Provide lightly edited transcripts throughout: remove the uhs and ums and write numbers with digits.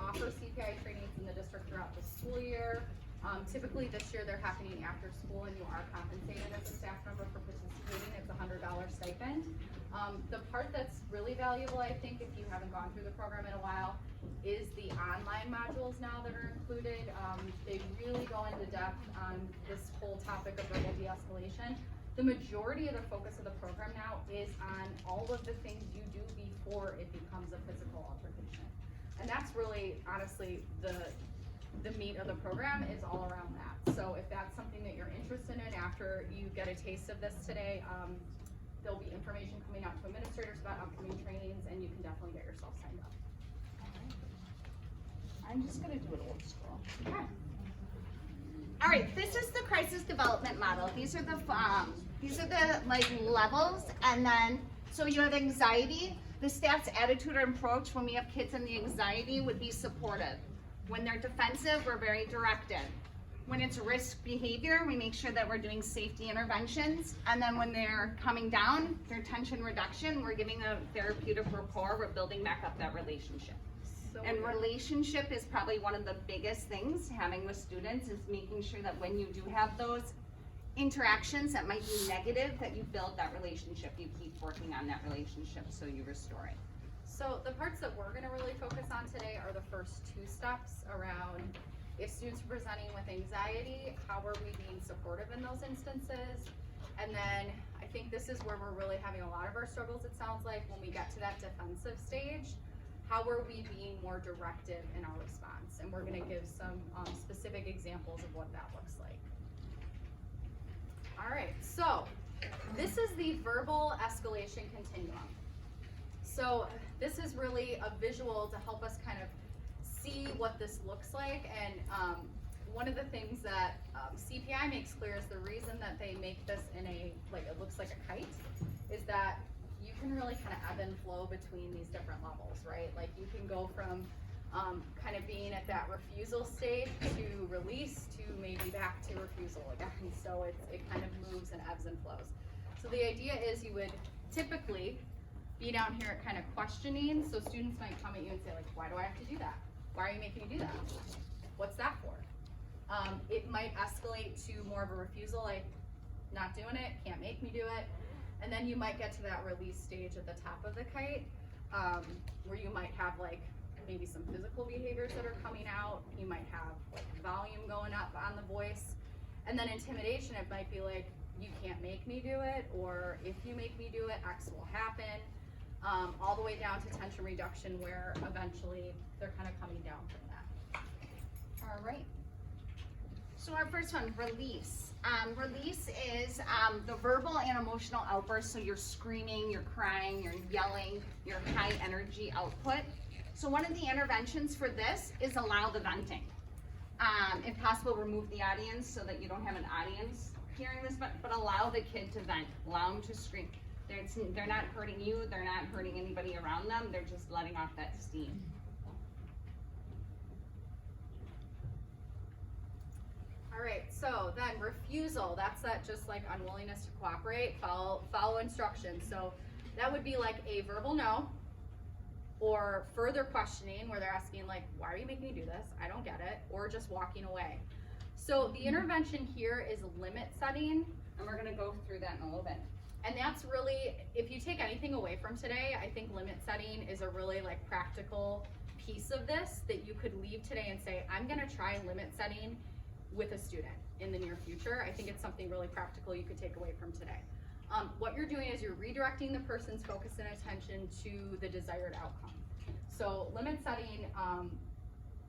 offer CPI trainings in the district throughout the school year. Typically this year they're happening after school and you are compensated as a staff member for participating. It's a $100 stipend. The part that's really valuable, I think, if you haven't gone through the program in a while, is the online modules now that are included. They really go into depth on this whole topic of verbal de-escalation. The majority of the focus of the program now is on all of the things you do before it becomes a physical altercation. And that's really, honestly, the meat of the program is all around that. So if that's something that you're interested in after you get a taste of this today, there'll be information coming out to administrators about upcoming trainings, and you can definitely get yourself signed up. I'm just gonna do it old school. Okay. All right, this is the crisis development model. These are the like levels, and then so you have anxiety. The staff's attitude or approach when we have kids in the anxiety would be supportive. When they're defensive, we're very directive. When it's risk behavior, we make sure that we're doing safety interventions. And then when they're coming down, their tension reduction, we're giving a therapeutic rapport, we're building back up that relationship. And relationship is probably one of the biggest things having with students, is making sure that when you do have those interactions that might be negative, that you build that relationship, you keep working on that relationship so you restore it. So the parts that we're gonna really focus on today are the first two steps around if students are presenting with anxiety, how are we being supportive in those instances? And then I think this is where we're really having a lot of our struggles, it sounds like, when we get to that defensive stage. How are we being more directive in our response? And we're gonna give some specific examples of what that looks like. All right, so this is the verbal escalation continuum. So this is really a visual to help us kind of see what this looks like. And one of the things that CPI makes clear is the reason that they make this in a, like, it looks like a kite, is that you can really kind of ebb and flow between these different levels, right? Like you can go from kind of being at that refusal stage to release to maybe back to refusal again. So it kind of moves and ebbs and flows. So the idea is you would typically be down here at kind of questioning. So students might come at you and say, like, why do I have to do that? Why are you making me do that? What's that for? It might escalate to more of a refusal, like, not doing it, can't make me do it. And then you might get to that release stage at the top of the kite, where you might have like maybe some physical behaviors that are coming out. You might have like volume going up on the voice. And then intimidation, it might be like, you can't make me do it, or if you make me do it, X will happen. All the way down to tension reduction, where eventually they're kind of coming down from that. All right. So our first one, release. Release is the verbal and emotional outbursts. So you're screaming, you're crying, you're yelling, your high energy output. So one of the interventions for this is allow the venting. If possible, remove the audience so that you don't have an audience hearing this, but allow the kid to vent, allow them to scream. They're not hurting you, they're not hurting anybody around them, they're just letting off that steam. All right, so then refusal, that's that just like unwillingness to cooperate, follow instructions. So that would be like a verbal no, or further questioning where they're asking like, why are you making me do this? I don't get it, or just walking away. So the intervention here is limit setting, and we're gonna go through that in a little bit. And that's really, if you take anything away from today, I think limit setting is a really like practical piece of this that you could leave today and say, I'm gonna try limit setting with a student in the near future. I think it's something really practical you could take away from today. What you're doing is you're redirecting the person's focus and attention to the desired outcome. So limit setting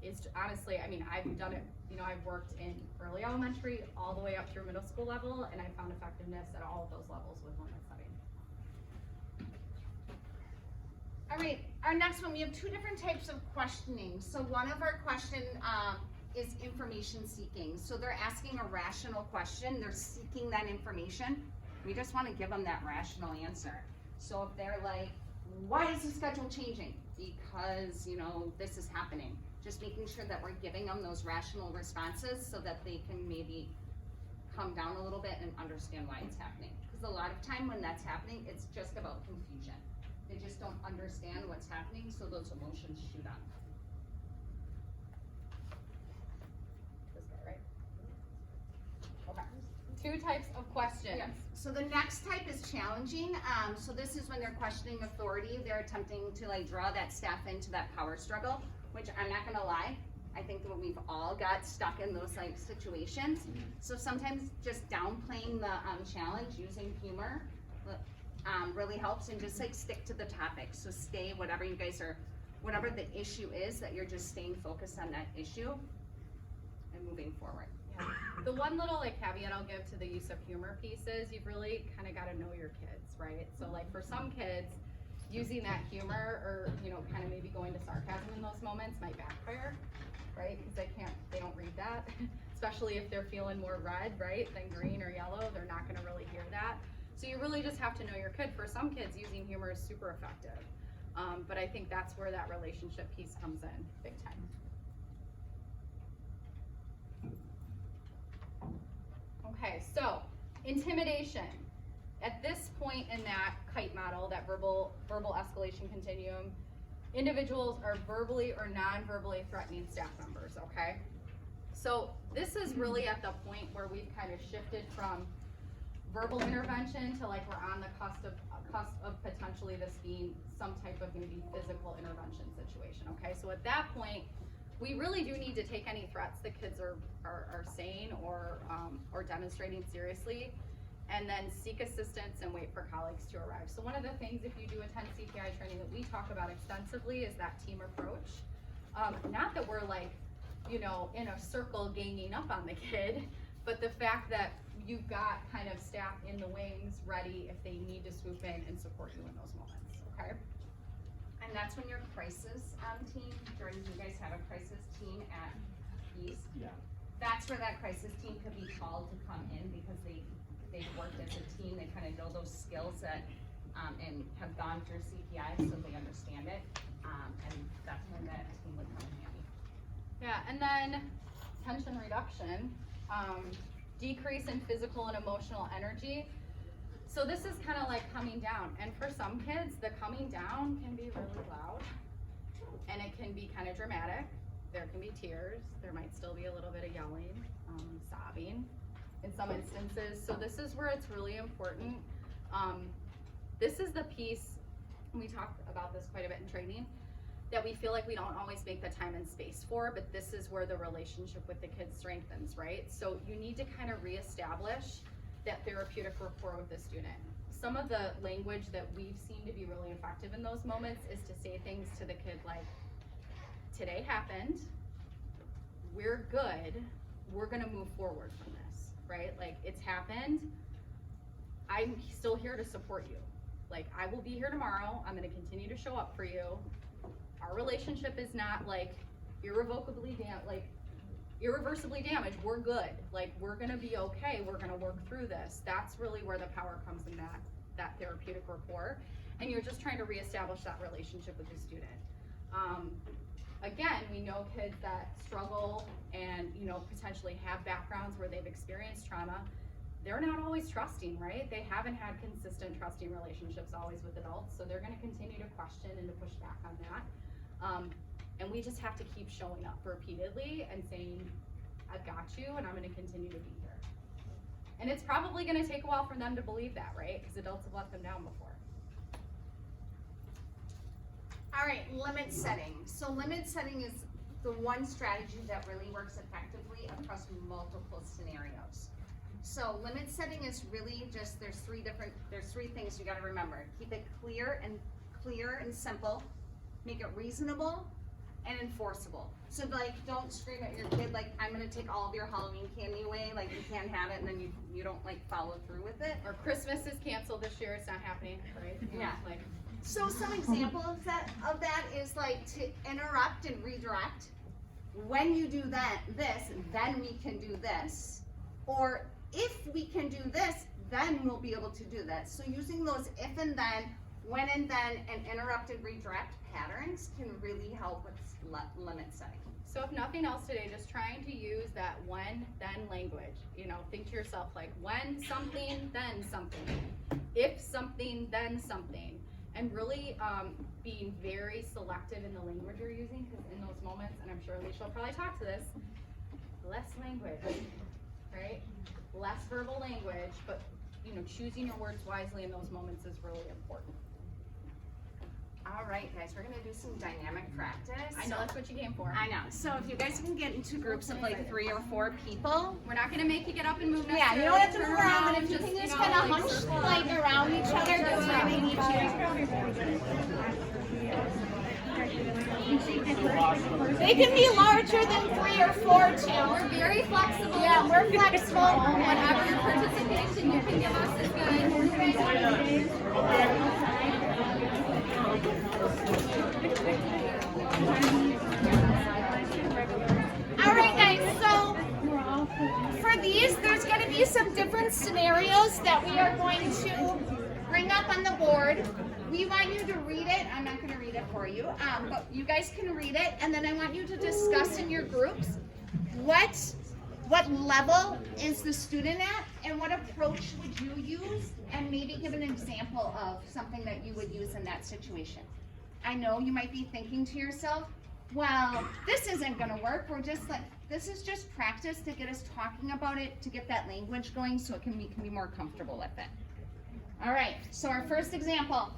is honestly, I mean, I've done it, you know, I've worked in early elementary all the way up through middle school level, and I found effectiveness at all of those levels with limit setting. All right, our next one, we have two different types of questioning. So one of our question is information seeking. So they're asking a rational question, they're seeking that information. We just want to give them that rational answer. So if they're like, why is the schedule changing? Because, you know, this is happening. Just making sure that we're giving them those rational responses so that they can maybe come down a little bit and understand why it's happening. Because a lot of time when that's happening, it's just about confusion. They just don't understand what's happening, so those emotions shoot up. two types of questions. Yeah. So the next type is challenging. So this is when they're questioning authority. They're attempting to like draw that staff into that power struggle, which I'm not gonna lie, I think that we've all got stuck in those like situations. So sometimes just downplaying the challenge using humor really helps, and just like stick to the topic. So stay whatever you guys are, whatever the issue is, that you're just staying focused on that issue and moving forward. Yeah. The one little like caveat I'll give to the use of humor piece is you've really kind of got to know your kids, right? So like for some kids, using that humor or, you know, kind of maybe going to sarcasm in those moments might backfire, right? Because they don't read that, especially if they're feeling more red, right, than green or yellow, they're not gonna really hear that. So you really just have to know your kid. For some kids, using humor is super effective. But I think that's where that relationship piece comes in big time. Okay, so intimidation. At this point in that kite model, that verbal escalation continuum, individuals are verbally or non-verbally threatening staff members, okay? So this is really at the point where we've kind of shifted from verbal intervention to like we're on the cusp of potentially this being some type of maybe physical intervention situation, okay? So at that point, we really do need to take any threats the kids are saying or demonstrating seriously, and then seek assistance and wait for colleagues to arrive. So one of the things, if you do attend CPI training, that we talk about extensively is that team approach. Not that we're like, you know, in a circle ganging up on the kid, but the fact that you've got kind of staff in the wings ready if they need to swoop in and support you in those moments, okay? And that's when your crisis team, Jordan, you guys have a crisis team at East. Yeah. That's where that crisis team could be called to come in, because they've worked as a team, they kind of know those skills that, and have gone through CPI, so they understand it. And that's when that team would come in handy. Yeah, and then tension reduction, decrease in physical and emotional energy. So this is kind of like coming down, and for some kids, the coming down can be really loud, and it can be kind of dramatic. There can be tears, there might still be a little bit of yelling, sobbing in some instances. So this is where it's really important. This is the piece, we talk about this quite a bit in training, that we feel like we don't always make the time and space for, but this is where the relationship with the kids strengthens, right? So you need to kind of reestablish that therapeutic rapport with the student. Some of the language that we've seen to be really effective in those moments is to say things to the kid like, today happened, we're good, we're gonna move forward from this, right? Like, it's happened, I'm still here to support you. Like, I will be here tomorrow, I'm gonna continue to show up for you. Our relationship is not like irreversibly damaged, we're good. Like, we're gonna be okay, we're gonna work through this. That's really where the power comes in, that therapeutic rapport. And you're just trying to reestablish that relationship with the student. Again, we know kids that struggle and, you know, potentially have backgrounds where they've experienced trauma. They're not always trusting, right? They haven't had consistent trusting relationships always with adults, so they're gonna continue to question and to push back on that. And we just have to keep showing up repeatedly and saying, I've got you and I'm gonna continue to be here. And it's probably gonna take a while for them to believe that, right? Because adults have let them down before. All right, limit setting. So line setting is the one strategy that really works effectively across multiple scenarios. So limit setting is really just, there's three things you gotta remember. Keep it clear and simple, make it reasonable and enforceable. So like, don't scream at your kid like, I'm gonna take all of your Halloween candy away, like you can't have it, and then you don't like follow through with it. Or Christmas is canceled this year, it's not happening, right? Yeah. Like, So some examples of that is like to interrupt and redirect. When you do this, then we can do this. Or if we can do this, then we'll be able to do this. So using those if and then, when and then, and interrupt and redirect patterns can really help with limit setting. so if nothing else today, just trying to use that when, then language. You know, think to yourself like, when something, then something. If something, then something. And really being very selective in the language you're using, because in those moments, and I'm sure Alicia will probably talk to this, less language, right? less verbal language, but you know, choosing your words wisely in those moments is really important. All right, guys, we're gonna do some dynamic practice. I know that's what you came for. I know. So if you guys can get into groups of like 3 or 4 people. We're not gonna make you get up and move. Yeah, you don't have to move around, but if you can just kind of hunch like around each other, that's what we need to. They can be larger than 3 or 4 too. We're very flexible. Yeah, we're flexible. Whatever your participation you can give us is good. All right, guys, so for these, there's going to be some different scenarios that we are going to bring up on the board. We want you to read it. I'm not going to read it for you, but you guys can read it, and then I want you to discuss in your groups what level is the student at, and what approach would you use, and maybe give an example of something that you would use in that situation. I know you might be thinking to yourself, well, this isn't going to work. We're just like, this is just practice to get us talking about it, to get that language going so we can be more comfortable with it. All right, so our first example.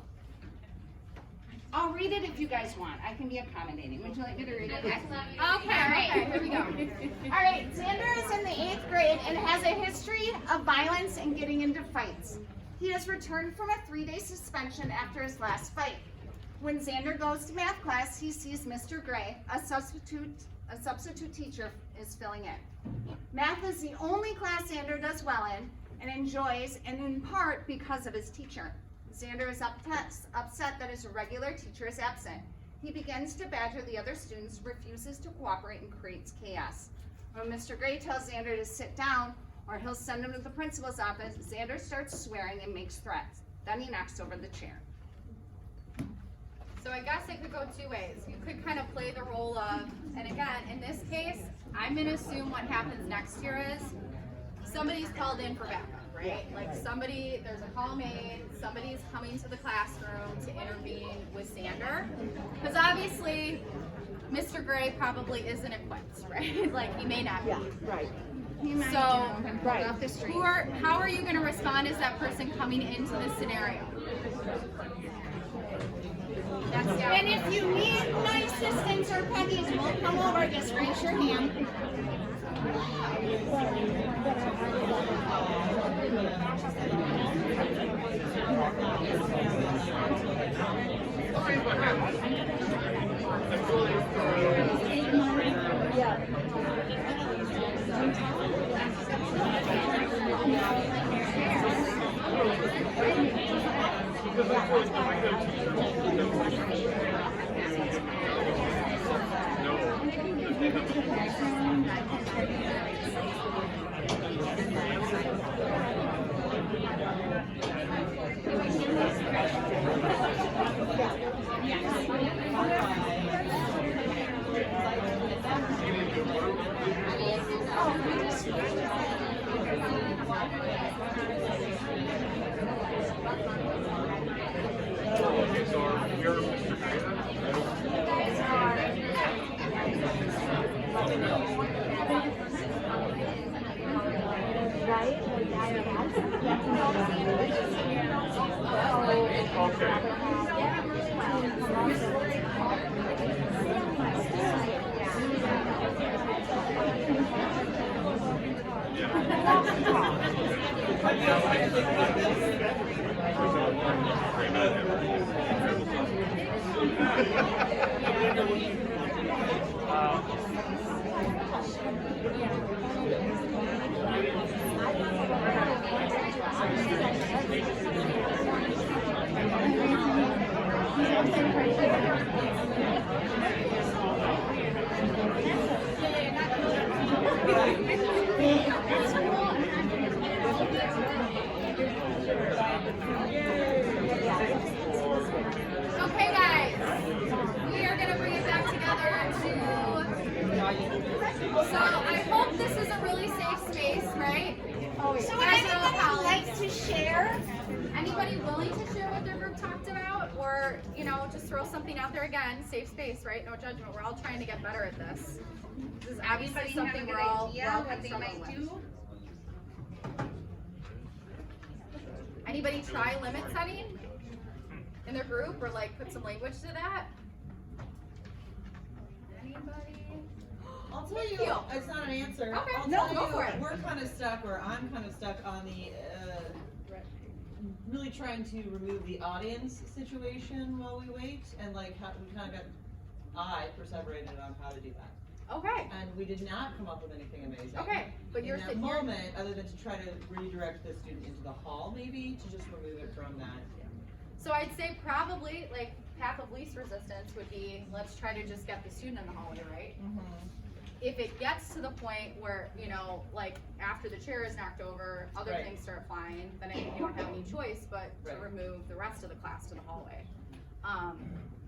I'll read it if you guys want. I can be accommodating. Would you like me to read it? Okay, All right. okay, here we go. All right, Xander is in the 8th grade and has a history of violence and getting into fights. He has returned from a 3-day suspension after his last fight. When Xander goes to math class, he sees Mr. Gray, a substitute teacher, is filling in. Math is the only class Xander does well in and enjoys, and in part because of his teacher. Xander is upset that his regular teacher is absent. He begins to badger the other students, refuses to cooperate, and creates chaos. When Mr. Gray tells Xander to sit down or he'll send him to the principal's office, Xander starts swearing and makes threats. Then he knocks over the chair. So I guess it could go 2 ways. You could kind of play the role of, and again, in this case, I'm gonna assume what happens next here is somebody's called in for backup, right? Like there's a call made, somebody's coming to the classroom to intervene with Xander. Because obviously, Mr. Gray probably isn't equipped, right? Like he may not be. Right. He might, So, pull off the street. how are you gonna respond as that person coming into this scenario? That's down. And if you need my assistance or pennies, we'll come over. Just raise your hand. Okay, guys, we are gonna bring it back together so I hope this is a really safe space, right? So would anyone like to share? Anybody willing to share what their group talked about? Or, you know, just throw something out there again, safe space, right? No judgment, we're all trying to get better at this. This is obviously Anybody have a something good we're all idea what they struggling might with. do? Anybody try limit setting in their group or like put some language to that? Anybody? I'll tell you, you. it's not an answer. Okay. I'll No, tell go you, for it. we're kind of stuck, or I'm kind of stuck on the, really trying to remove the audience situation while we wait, and like, how, we kind of got, perseverated on how to do that. Okay. And we did not come up with anything amazing. Okay, but you're in that saying moment, other than to try to redirect the student into the hall, maybe, to just remove it from that. So I'd say probably like path of least resistance would be, let's try to just get the student in the hallway, right? If it gets to the point where, you know, like after the chair is knocked over, other Right. things start flying, then I think you don't have any choice but to Right. remove the rest of the class to the hallway.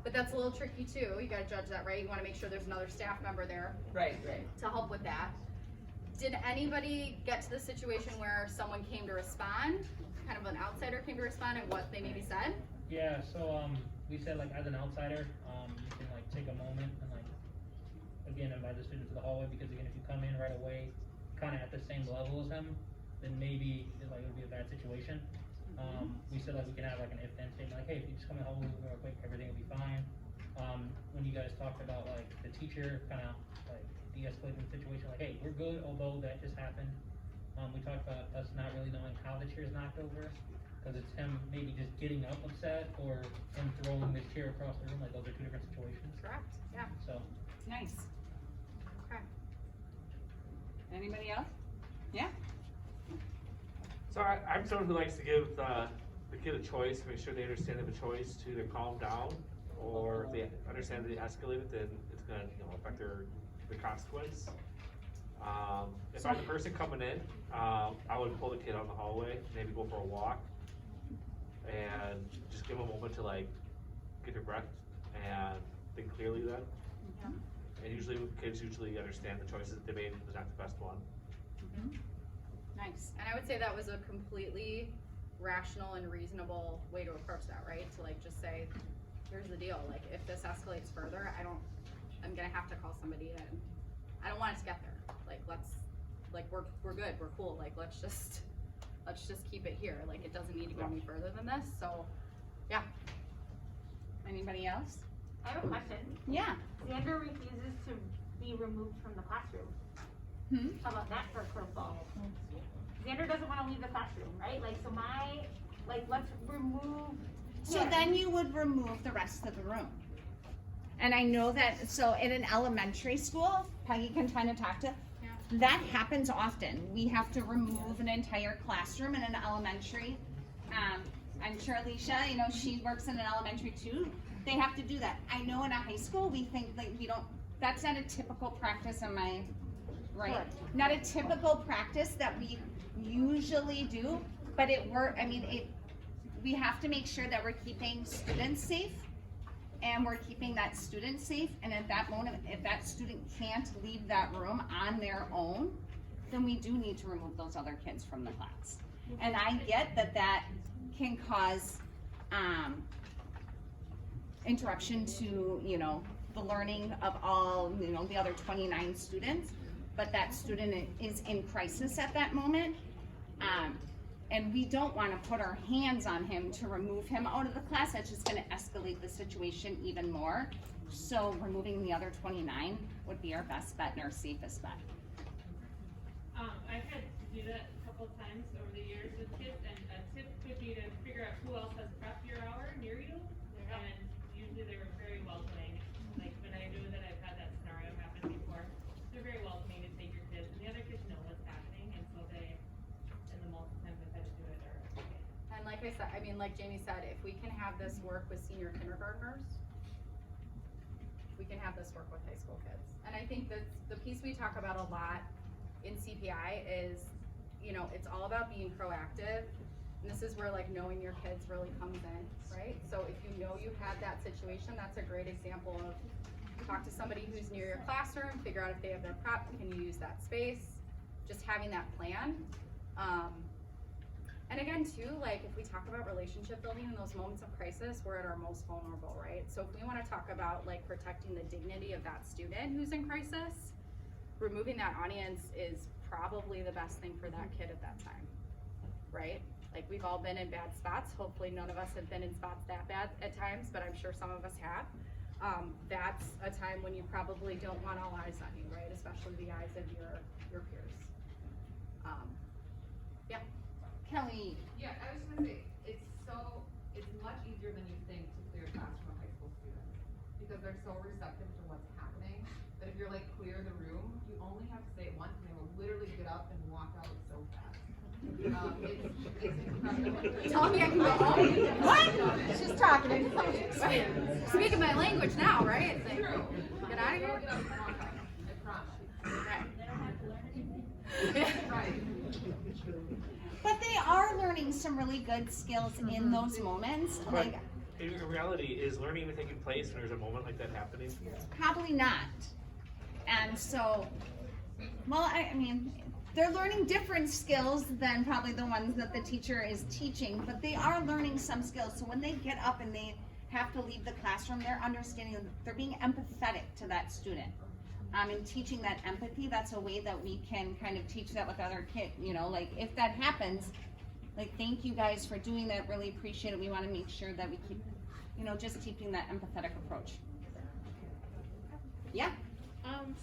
But that's a little tricky too. You gotta judge that, right? You wanna make sure there's another staff member there Right. to help with that. Did anybody get to the situation where someone came to respond, kind of an outsider came to respond and what they maybe said? Yeah, so we said like as an outsider, you can like take a moment and like again invite the student to the hallway, because again if you come in right away, kind of at the same level as him, then maybe it would be a bad situation. We said like we can have like an if then statement, like hey, if you just come in the hallway real quick, everything will be fine. When you guys talked about like the teacher kind of like de-escalating the situation, like hey, we're good, although that just happened. We talked about us not really knowing how the chair is knocked over, because it's him maybe just getting up upset or him throwing the chair across the room. Like those are two different situations. Correct, yeah, So Nice. okay. Anybody else? Yeah? So I'm someone who likes to give the kid a choice, make sure they understand they have a choice to either calm down, or if they understand they escalated, then it's gonna, affect the consequence. If I'm the person coming in, I would pull the kid out in the hallway, maybe go for a walk, and just give them a moment to like get their breath and think clearly then. Yeah. And usually kids understand the choices they made was not the best one. Nice. And I would say that was a completely rational and reasonable way to approach that, right? To like just say, here's the deal, like if this escalates further, I'm gonna have to call somebody in. I don't want it to get there. Like we're good, we're cool, like let's just keep it here. Like it doesn't need to go any further than this, so, yeah. Anybody else? I have a question. Yeah. Xander refuses to be removed from the classroom. How about that for a curveball? Xander doesn't want to leave the classroom, right? Let's remove. So him. then you would remove the rest of the room. And I know that, so in an elementary school, Peggy can kind of talk to, that happens often. We have to remove an entire classroom in an elementary. I'm sure Alicia, she works in an elementary too. They have to do that. I know in a high school, we think like we don't, that's not a typical practice in my, right? Correct. Not a typical practice that we usually do, but we have to make sure that we're keeping students safe, and we're keeping that student safe, and at that moment, if that student can't leave that room on their own, then we do need to remove those other kids from the class. And I get that can cause, interruption to, the learning of all, the other 29 students, but that student is in crisis at that moment. And we don't wanna put our hands on him to remove him out of the class. That's just gonna escalate the situation even more. So removing the other 29 would be our best bet and our safest bet. I've had to do that a couple of times over the years with kids, and a tip would be to figure out who else has prep year hour near you, and usually they were very welcoming. Like when I knew that I've had that scenario happen before, they're very welcoming to take your kids, and the other kids know what's happening, and so they, and the multiple times I've had to do it, are okay. And like I said, like Jamie said, if we can have this work with senior kindergartners, we can have this work with high school kids. And I think that the piece we talk about a lot in CPI is, it's all about being proactive. And this is where like knowing your kids really comes in, right? So if you know you've had that situation, that's a great example of talk to somebody who's near your classroom, figure out if they have their prep, can you use that space? Just having that plan. And again too, like if we talk about relationship building in those moments of crisis, we're at our most vulnerable, right? So if we wanna talk about like protecting the dignity of that student who's in crisis, removing that audience is probably the best thing for that kid at that time, right? Like, we've all been in bad spots. Hopefully none of us have been in spots that bad at times, but I'm sure some of us have. That's a time when you probably don't want all eyes on you, right? Especially the eyes of your peers. Yeah. Kelly, Yeah, I was just gonna say, it's much easier than you think to clear a classroom of high school students, because they're so receptive to what's happening, that if you're like, clear the room, you only have to say it once, and they will literally get up and walk out so fast. It's incredible. Telling me I can go home? what? She's talking. Speaking my language now, right? It's like, True. get out of They will here. get up and walk out, I promise. Right. Right. But they are learning some really good skills in those moments. But Like, in reality, is learning even taking place when there's a moment like that happening? probably not. And so, well, I mean, they're learning different skills than probably the ones that the teacher is teaching, but they are learning some skills. So when they get up and they have to leave the classroom, they're understanding, they're being empathetic to that student. And teaching that empathy, that's a way that we can kind of teach that with other kids, you know, like if that happens, like, thank you guys for doing that, really appreciate it. We want to make sure that we keep, you know, just keeping that empathetic approach. Yeah.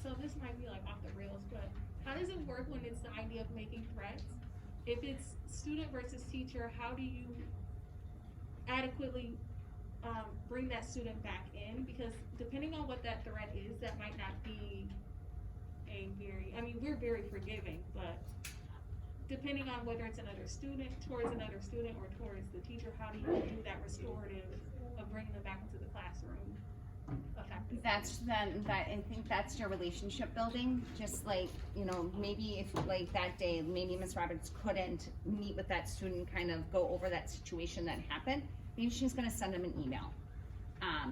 So this might be like off the rails, but how does it work when it's the idea of making threats? If it's student versus teacher, how do you adequately bring that student back in? Because depending on what that threat is, that might not be a very, I mean, we're very forgiving, but depending on whether it's another student, towards another student, or towards the teacher, how do you do that restorative of bringing them back into the classroom effectively? I think that's your relationship building, just like, you know, maybe if like that day, maybe Ms. Roberts couldn't meet with that student, kind of go over that situation that happened, maybe she's gonna send them an email.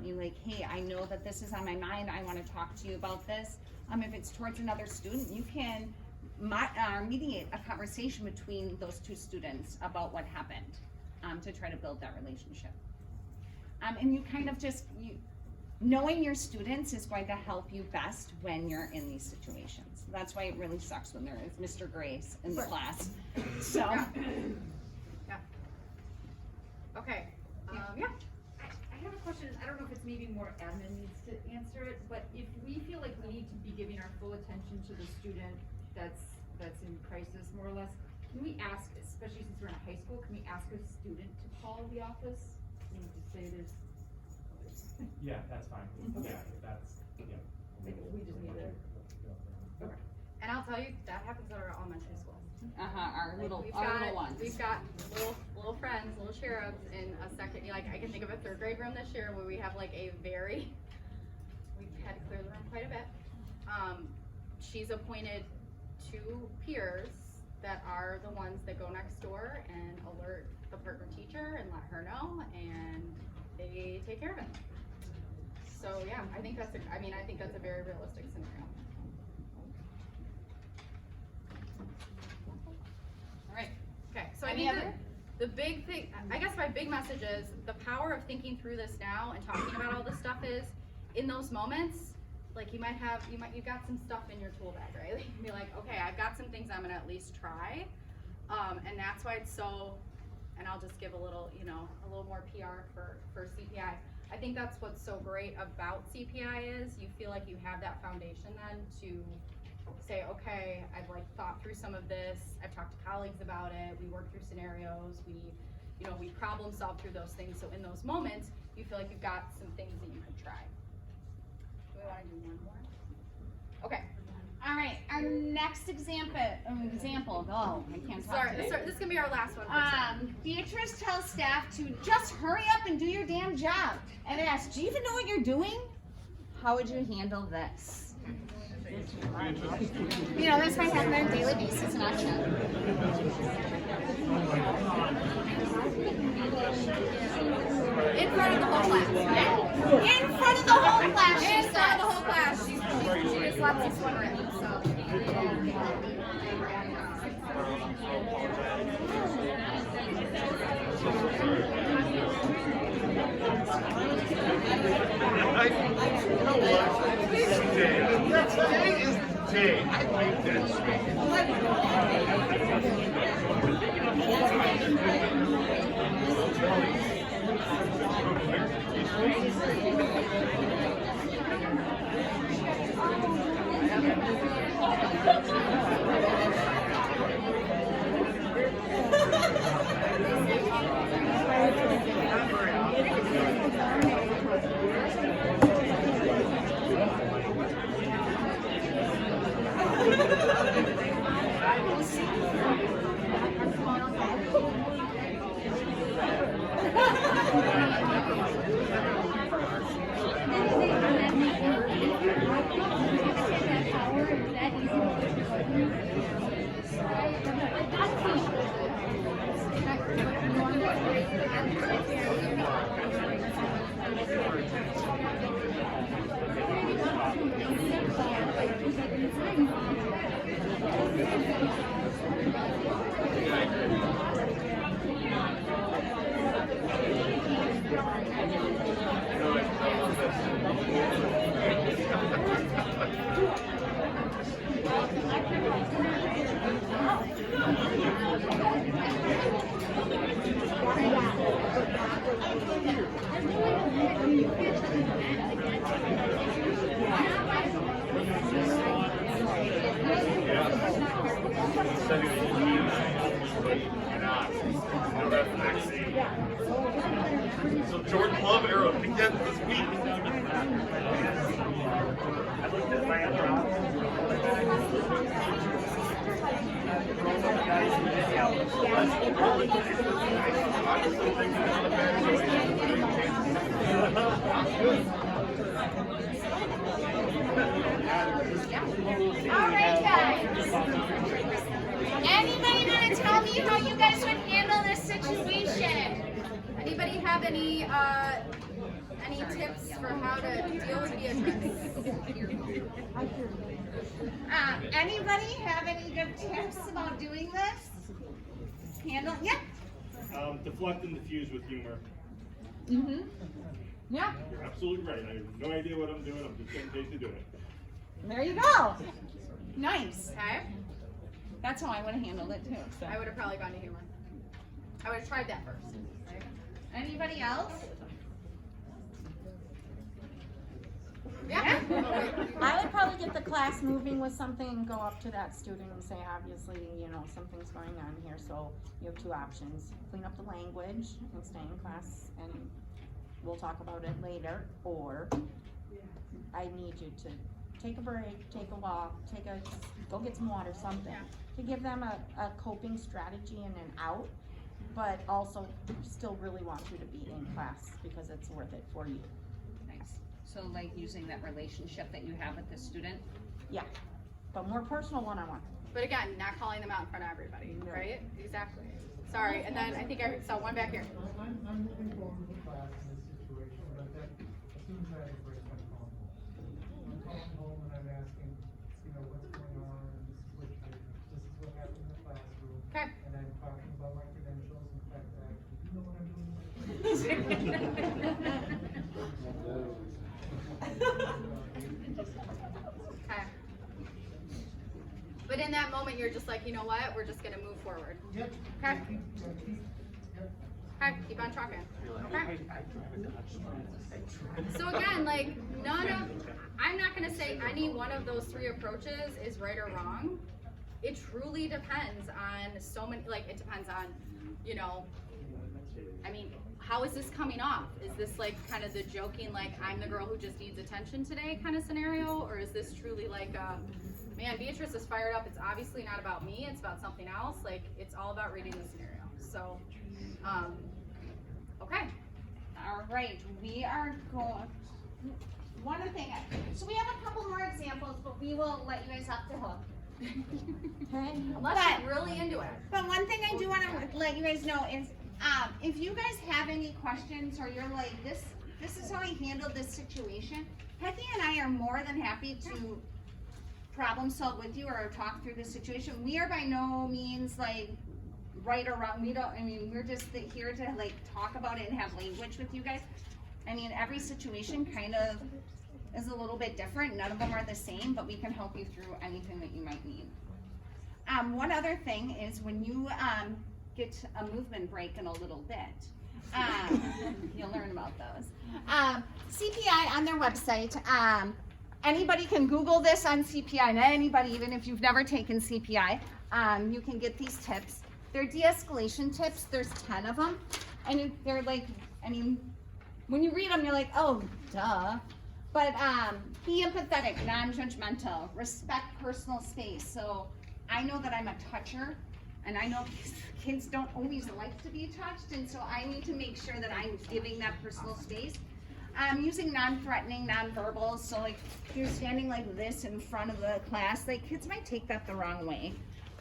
You're like, hey, I know that this is on my mind, I wanna talk to you about this. If it's towards another student, you can mediate a conversation between those two students about what happened, to try to build that relationship. And you kind of just, knowing your students is going to help you best when you're in these situations. That's why it really sucks when there is Mr. Grace in the class, so. Yeah. Okay, yeah. I have a question, I don't know if it's maybe more admin needs to answer it, but if we feel like we need to be giving our full attention to the student that's in crisis, more or less, can we ask, especially since we're in high school, can we ask a student to call the office? Can we just say this? Yeah, that's fine. Okay. Yeah, that's, yeah. Like, we just need to. And I'll tell you, that happens at our elementary schools. Our Like, little we've ones. We've got little friends, little cherubs in a second, like, I can think of a third grade room this year where we have like we've had to clear the room quite a bit. She's appointed 2 peers that are the ones that go next door and alert the partner teacher and let her know, and they take care of it. So yeah, I think that's a very realistic scenario. Alright, okay, so I Any think other? the big thing, I guess my big message is, the power of thinking through this now and talking about all this stuff is, in those moments, like you've got some stuff in your tool bag, right? Like, you'd be like, okay, I've got some things I'm gonna at least try. And that's why it's so, and I'll just give a little more PR for CPI. I think that's what's so great about CPI is you feel like you have that foundation then to say, okay, I've like thought through some of this, I've talked to colleagues about it, we worked through scenarios, we problem solved through those things. So in those moments, you feel like you've got some things that you could try. Do we wanna do one more? Okay. All right, our next example, oh, I can't talk Sorry, today. this is gonna be our last one. for today. Beatrice tells staff to just hurry up and do your damn job, and asks, do you even know what you're doing? How would you handle this? You know, this might happen on a daily basis, not you. In front of the whole class. Yeah. In front of the whole class, she In front of says. the whole class. She just lets us one in, so. You know what? Today is So Jordan Love era again this week. I looked at my other options. Alright guys. Anybody wanna tell me how you guys would handle this situation? Anybody have any tips for how to deal with Beatrice? Anybody have any good tips about doing this? Handle, yeah. Deflect and diffuse with humor. Mm-hmm. Yeah, You're absolutely right. I have no idea what I'm doing. I'm just getting paid to do it. there you go. Nice. Okay. That's how I would have handled it too. So. I would have probably gone to humor. I would have tried that first. Right? Anybody else? Yeah. I would probably get the class moving with something and go up to that student and say, obviously, you know, something's going on here, so you have two options. Clean up the language and stay in class, and we'll talk about it later, or I need you to take a break, take a walk, go get some water, something. To give them a coping strategy and an out, but also still really want you to be in class because it's worth it for you. Nice. So like using that relationship that you have with the student? Yeah, but more personal one-on-one. But again, not calling them out in front of everybody, right? Exactly. Sorry, and then I think I saw one back here. I'm moving forward with the class in this situation, but that assumes I have a break my phone. I'm calling home and I'm asking, you know, what's going on, and this is what happened in the classroom. Okay. And I'm talking about my credentials and the fact that I actually do know what I'm doing. Okay. But in that moment, you're just like, you know what? We're just gonna move forward. Yep. Okay. Yep. Okay. Keep on trucking. Okay. So again, like I'm not gonna say any one of those three approaches is right or wrong. It truly depends on so many. Like it depends on, you know. I mean, how is this coming off? Is this like kind of the joking, like I'm the girl who just needs attention today kind of scenario, or is this truly like, man, Beatrice is fired up. It's obviously not about me. It's about something else. Like it's all about reading the scenario. So, okay. All right, we are going, one thing, so we have a couple more examples, but we will let you guys off the hook. Okay? Unless you're really into it. But one thing I do want to let you guys know is, if you guys have any questions or you're like, this is how I handled this situation, Becky and I are more than happy to problem solve with you or talk through this situation. We are by no means like right or wrong. We're just here to like talk about it and have language with you guys. I mean, every situation kind of is a little bit different. None of them are the same, but we can help you through anything that you might need. One other thing is when you get a movement break in a little bit, you'll learn about those. CPI on their website. Anybody can Google this on CPI, and anybody, even if you've never taken CPI, you can get these tips. They're de-escalation tips. There's 10 of them, and they're like, I mean, when you read them, you're like, oh, duh. But be empathetic, non-judgmental, respect personal space. So I know that I'm a toucher, and I know kids don't always like to be touched, and so I need to make sure that I'm giving that personal space. Using non-threatening, non-verbals, so like if you're standing like this in front of the class, like kids might take that the wrong way.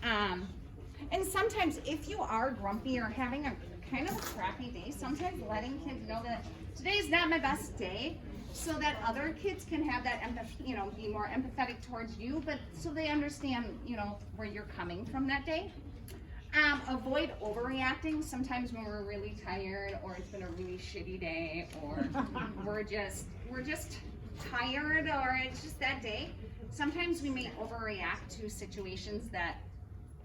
And sometimes if you are grumpy or having a kind of a crappy day, sometimes letting kids know that today's not my best day, so that other kids can have that empathy, you know, be more empathetic towards you, but so they understand, you know, where you're coming from that day. Avoid overreacting. Sometimes when we're really tired, or it's been a really shitty day, or we're just tired, or it's just that day. Sometimes we may overreact to situations that,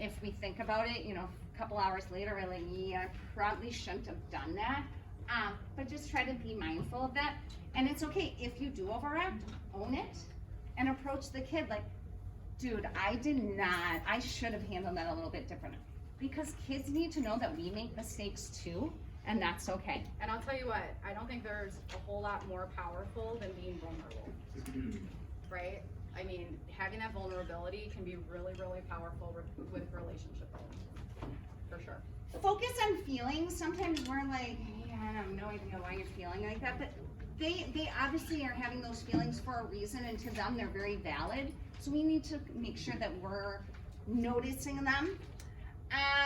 if we think about it, you know, a couple hours later, we're like, yeah, I probably shouldn't have done that. But just try to be mindful of that. And it's okay if you do overact, own it, and approach the kid like, dude, I should have handled that a little bit different. Because kids need to know that we make mistakes too, and that's okay. And I'll tell you what, I don't think there's a whole lot more powerful than being vulnerable, right? I mean, having that vulnerability can be really, really powerful with relationship building, for sure. Focus on feelings. Sometimes we're like, yeah, I have no idea why you're feeling like that, but they obviously are having those feelings for a reason, and to them they're very valid. So we need to make sure that we're noticing them.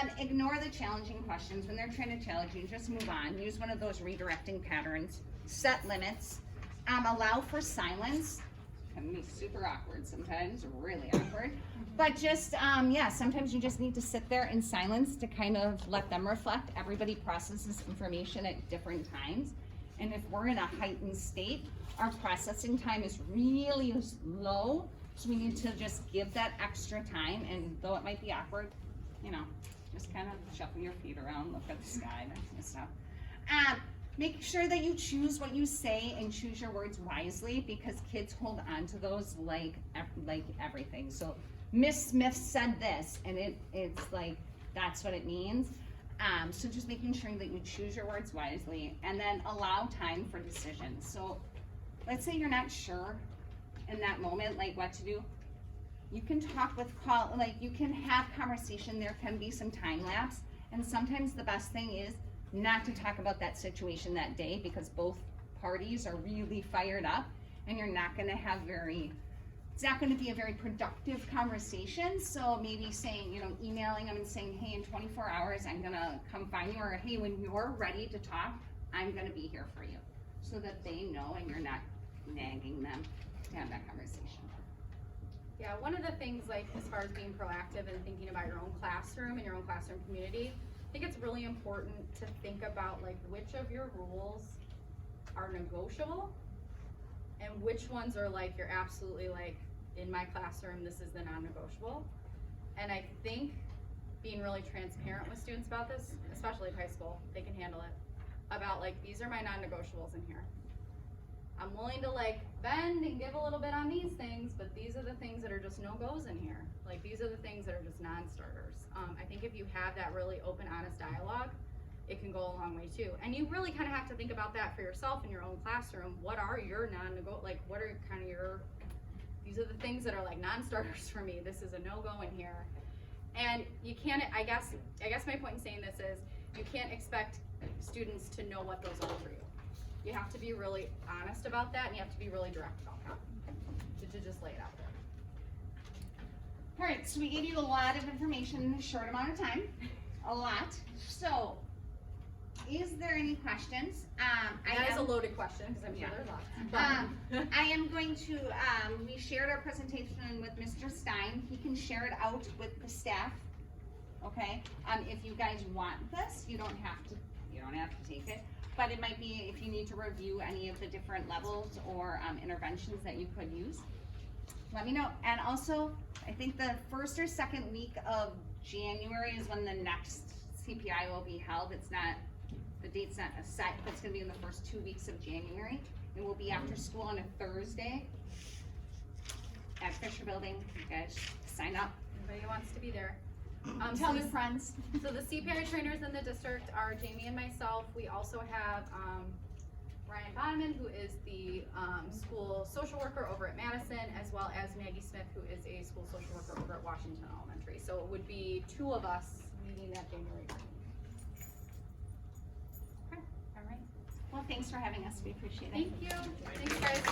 And ignore the challenging questions. When they're trying to challenge you, just move on. Use one of those redirecting patterns. Set limits. Allow for silence. Can be super awkward sometimes, really awkward. But just, yeah, sometimes you just need to sit there in silence to kind of let them reflect. Everybody processes information at different times. And if we're in a heightened state, our processing time is really low. So we need to just give that extra time. And though it might be awkward, you know, just kind of shuffle your feet around, look at the sky, that kind of stuff. Make sure that you choose what you say and choose your words wisely, because kids hold on to those like everything. So Miss Smith said this, and it's like, that's what it means. So just making sure that you choose your words wisely, and then allow time for decisions. So let's say you're not sure in that moment, like what to do. You can talk with you can have conversation. There can be some time lapse, and sometimes the best thing is not to talk about that situation that day, because both parties are really fired up, and you're not going to have it's not going to be a very productive conversation. So maybe saying, you know, emailing them and saying, hey, in 24 hours I'm going to come find you, or hey, when you're ready to talk, I'm going to be here for you, so that they know and you're not nagging them to have that conversation. Yeah, one of the things, like, as far as being proactive and thinking about your own classroom and your own classroom community, I think it's really important to think about, like, which of your rules are negotiable and which ones are, like, you're absolutely, like, in my classroom, this is the non-negotiable. And I think being really transparent with students about this, especially high school, they can handle it, about, like, these are my non-negotiables in here. I'm willing to, like, bend and give a little bit on these things, but these are the things that are just no-goes in here. Like, these are the things that are just non-starters. I think if you have that really open, honest dialogue, it can go a long way too. And you really kind of have to think about that for yourself in your own classroom. What are your non-negotiables? Like, what are kind of these are the things that are like non-starters for me. This is a no-go in here. And you can't, I guess my point in saying this is, you can't expect students to know what those are for you. You have to be really honest about that, and you have to be really direct about that, to just lay it out there. All right, so we gave you a lot of information in a short amount of time, a lot. So, is there any questions? That is a loaded question, because I'm sure there's lots. I am going to, we shared our presentation with Mr. Stein. He can share it out with the staff, okay? If you guys want this, you don't have to, you don't have to take it. But it might be if you need to review any of the different levels or interventions that you could use, let me know. And also, I think the first or second week of January is when the next CPI will be held. It's not, the date's not set, but it's gonna be in the first 2 weeks of January. It will be after school on a Thursday at Fisher Building. You guys sign up. Anybody who wants to be there. Tell so your friends. So the CPI trainers in the district are Jamie and myself. We also have Ryan Bonneman, who is the school social worker over at Madison, as well as Maggie Smith, who is a school social worker over at Washington Elementary. So it would be 2 of us meeting that January 13th. Okay, all right. Well, thanks for having us. We appreciate it. Thank you. Thanks, guys.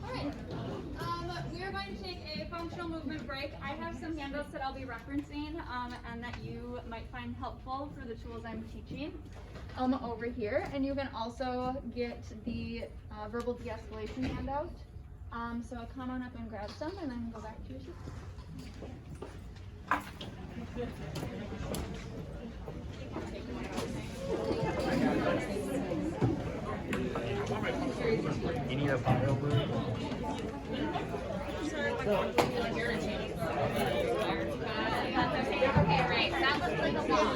Alright, we are going to take a functional movement break. I have some handouts that I'll be referencing and that you might find helpful for the tools I'm teaching over here. And you can also get the verbal de-escalation handout. So come on up and grab some and then go back to your seat. You need a bio room? Okay, right. That looks like a wall.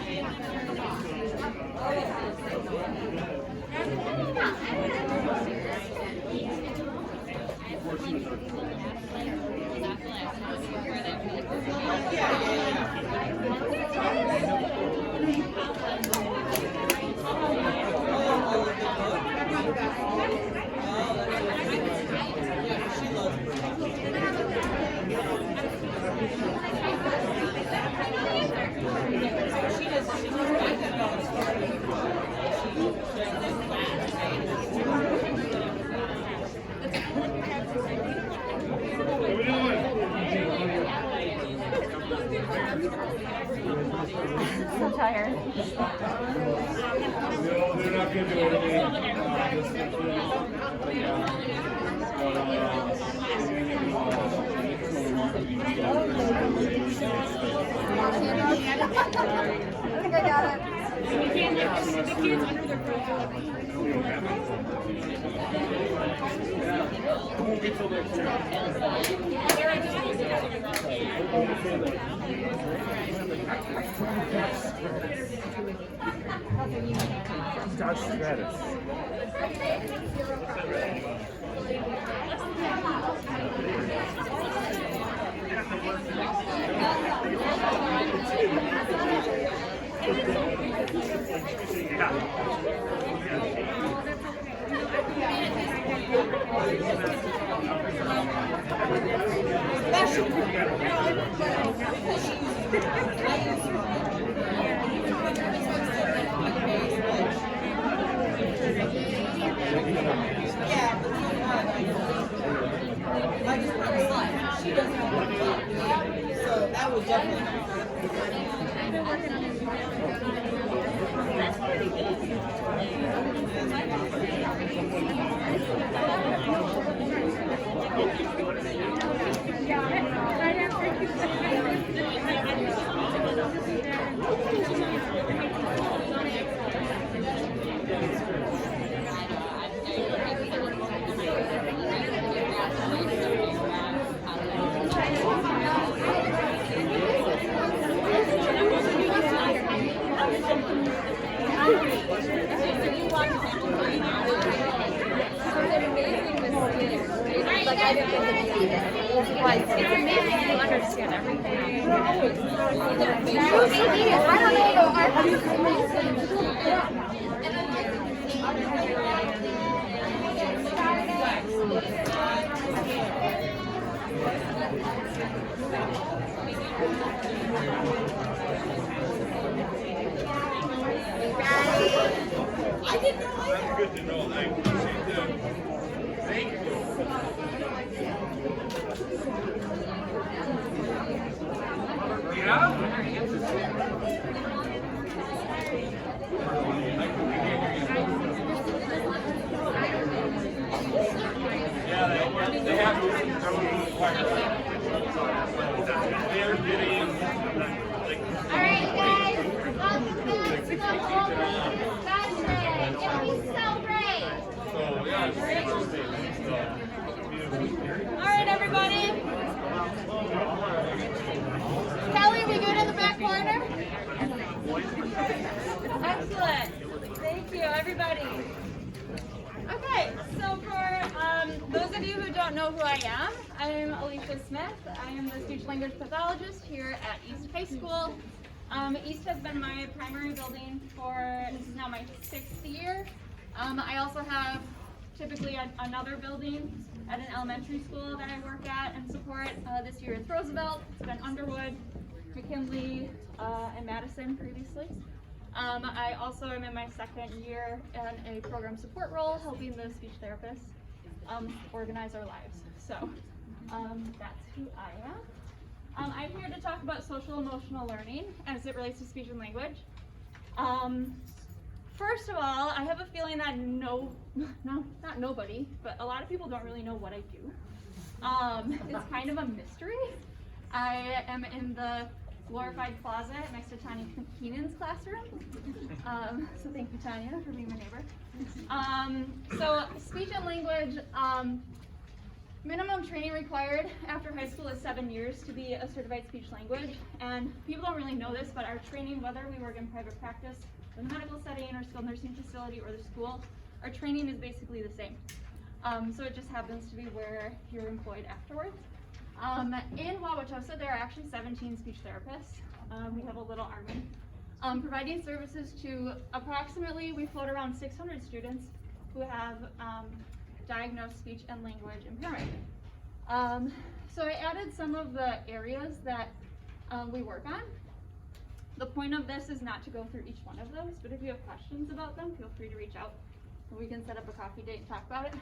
So tired. No, they're not gonna do anything. I think I got it. The kids under their Dodge Stratus. I just put a slide. She doesn't have a slide. So that would definitely. Like I didn't think it was like it's amazing to understand everything. I don't know though. I didn't know. That's good to know. I appreciate that. Thank you. Yeah? They have to require they're getting Alright guys, welcome back to the open discussion. Can we celebrate? Alright everybody. Kelly, we good in the back corner? Excellent. Thank you, everybody. Okay, so for those of you who don't know who I am Alicia Smith. I am the speech language pathologist here at East High School. East has been my primary building for, this is now my 6th year. I also have typically another building at an elementary school that I work at and support. This year it's Roosevelt, it's been Underwood, McKinley, and Madison previously. I also am in my 2nd year in a program support role, helping the speech therapists organize our lives. So that's who I am. I'm here to talk about social emotional learning as it relates to speech and language. First of all, I have a feeling that not nobody, but a lot of people don't really know what I do. It's kind of a mystery. I am in the glorified closet next to Tanya Keenan's classroom. So thank you, Tanya, for being my neighbor. So speech and language, minimum training required after high school is 7 years to be a certified speech language. And people don't really know this, but our training, whether we work in private practice, the medical setting, or skilled nursing facility, or the school, our training is basically the same. So it just happens to be where you're employed afterwards. In Wauwatosa, there are actually 17 speech therapists. We have a little army. Providing services to approximately, we float around 600 students who have diagnosed speech and language impairment. So I added some of the areas that we work on. The point of this is not to go through each one of those, but if you have questions about them, feel free to reach out and we can set up a coffee date and talk about it.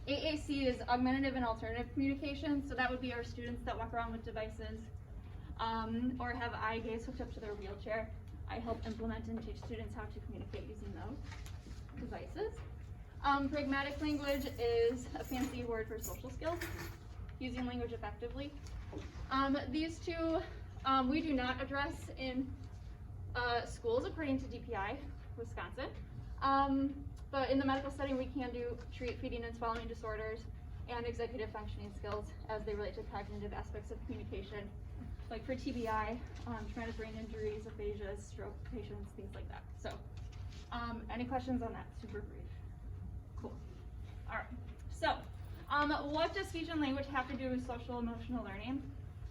AAC is augmentative and alternative communication, so that would be our students that walk around with devices or have eye gaze hooked up to their wheelchair. I help implement and teach students how to communicate using those devices. Pragmatic language is a fancy word for social skills, using language effectively. These two we do not address in schools according to DPI, Wisconsin. But in the medical setting, we can treat feeding and swallowing disorders and executive functioning skills as they relate to cognitive aspects of communication, like for TBI, traumatic brain injuries, aphasia, stroke patients, things like that. So, any questions on that? Super brief. Cool. All right. So, what does speech and language have to do with social emotional learning?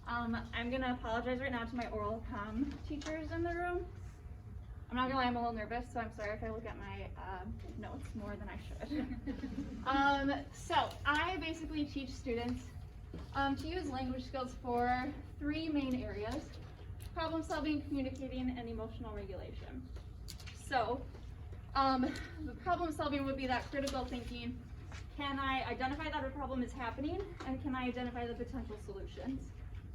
I'm gonna apologize right now to my oral comm teachers in the room. I'm not gonna lie, I'm a little nervous, so I'm sorry if I look at my notes more than I should. So I basically teach students to use language skills for 3 main areas: problem solving, communicating, and emotional regulation. So the problem solving would be that critical thinking. Can I identify that a problem is happening, and can I identify the potential solutions?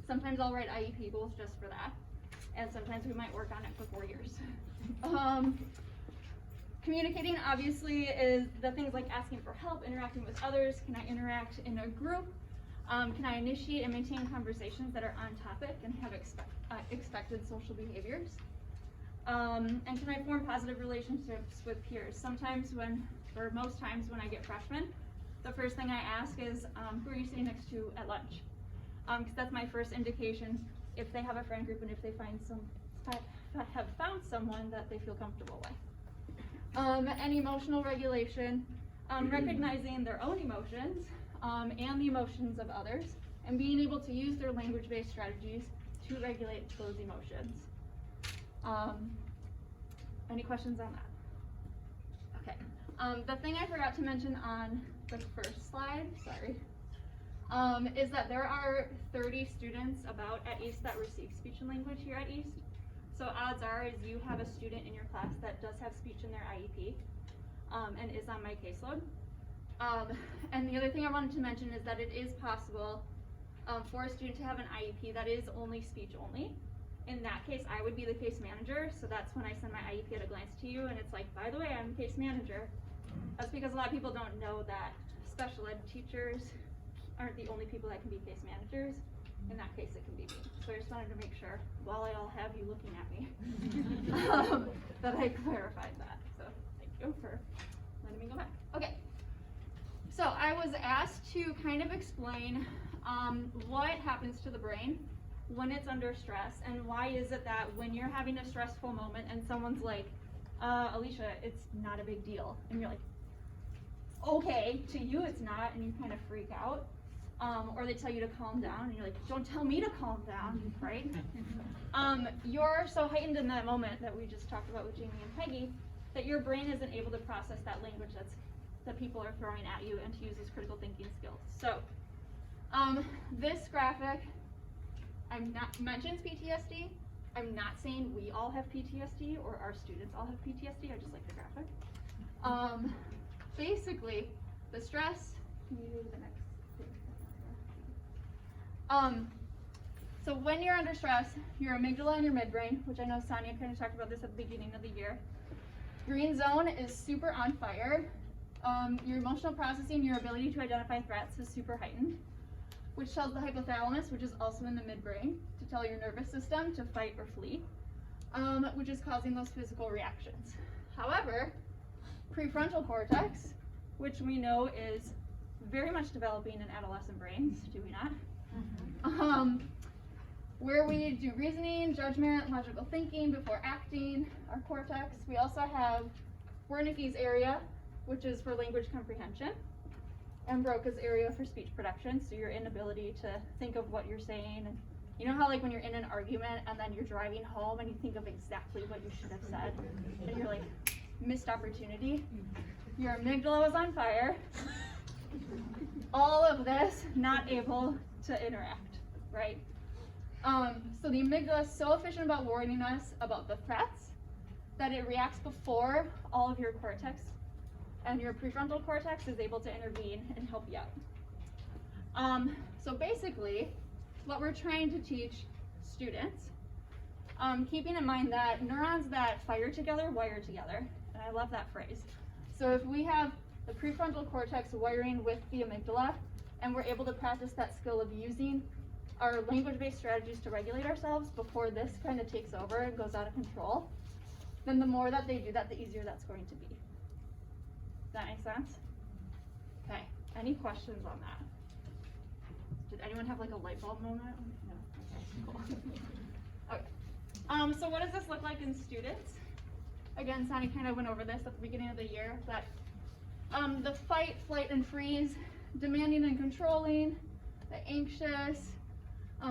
Sometimes I'll write IEP goals just for that, and sometimes we might work on it for 4 years. Communicating obviously is the things like asking for help, interacting with others. Can I interact in a group? Can I initiate and maintain conversations that are on topic and have expected social behaviors? And can I form positive relationships with peers? Sometimes or most times when I get freshmen, the first thing I ask is, who are you sitting next to at lunch? Because that's my first indication if they have a friend group and if they have found someone that they feel comfortable with. And emotional regulation, recognizing their own emotions and the emotions of others, and being able to use their language-based strategies to regulate those emotions. Any questions on that? Okay. The thing I forgot to mention on the first slide, sorry, is that there are 30 students about at East that receive speech and language here at East. So odds are is you have a student in your class that does have speech in their IEP and is on my caseload. And the other thing I wanted to mention is that it is possible for a student to have an IEP that is only speech only, in that case, I would be the case manager, so that's when I send my IEP at a glance to you, and it's like, by the way, I'm the case manager. That's because a lot of people don't know that special ed teachers aren't the only people that can be case managers. In that case, it can be me. So I just wanted to make sure, while I all have you looking at me, that I clarified that. So thank you for letting me go back. Okay. So I was asked to kind of explain what happens to the brain when it's under stress, and why is it that when you're having a stressful moment and someone's like, Alicia, it's not a big deal. And you're like, okay, to you it's not, and you kind of freak out. Or they tell you to calm down, and you're like, don't tell me to calm down, right? You're so heightened in that moment that we just talked about with Jamie and Peggy, that your brain isn't able to process that language that people are throwing at you and to use as critical thinking skills. So, this graphic, I'm not mentions PTSD. I'm not saying we all have PTSD or our students all have PTSD. I just like the graphic. Basically, the stress. Can you do the next? So when you're under stress, your amygdala and your midbrain, which I know Sonia kind of talked about this at the beginning of the year. Green zone is super on fire. Your emotional processing, your ability to identify threats is super heightened, which tells the hypothalamus, which is also in the midbrain, to tell your nervous system to fight or flee, which is causing those physical reactions. However, prefrontal cortex, which we know is very much developing in adolescent brains, do we not? Where we do reasoning, judgment, logical thinking before acting, our cortex. We also have Wernicke's area, which is for language comprehension, and Broca's area for speech production, so your inability to think of what you're saying. And you know how like when you're in an argument and then you're driving home and you think of exactly what you should have said, and you're like, missed opportunity? Your amygdala was on fire. All of this not able to interact, right? So the amygdala is so efficient about warning us about the threats that it reacts before all of your cortex, and your prefrontal cortex is able to intervene and help you out. So basically, what we're trying to teach students, keeping in mind that neurons that fire together wire together, and I love that phrase. So if we have the prefrontal cortex wiring with the amygdala, and we're able to practice that skill of using our language-based strategies to regulate ourselves before this kind of takes over and goes out of control, then the more that they do that, the easier that's going to be. Does that make sense? Okay, any questions on that? Did anyone have like a light bulb moment? No? Okay, cool. Okay, so what does this look like in students? Again, Sonny kind of went over this at the beginning of the year, but the fight, flight, and freeze, demanding and controlling, the anxious,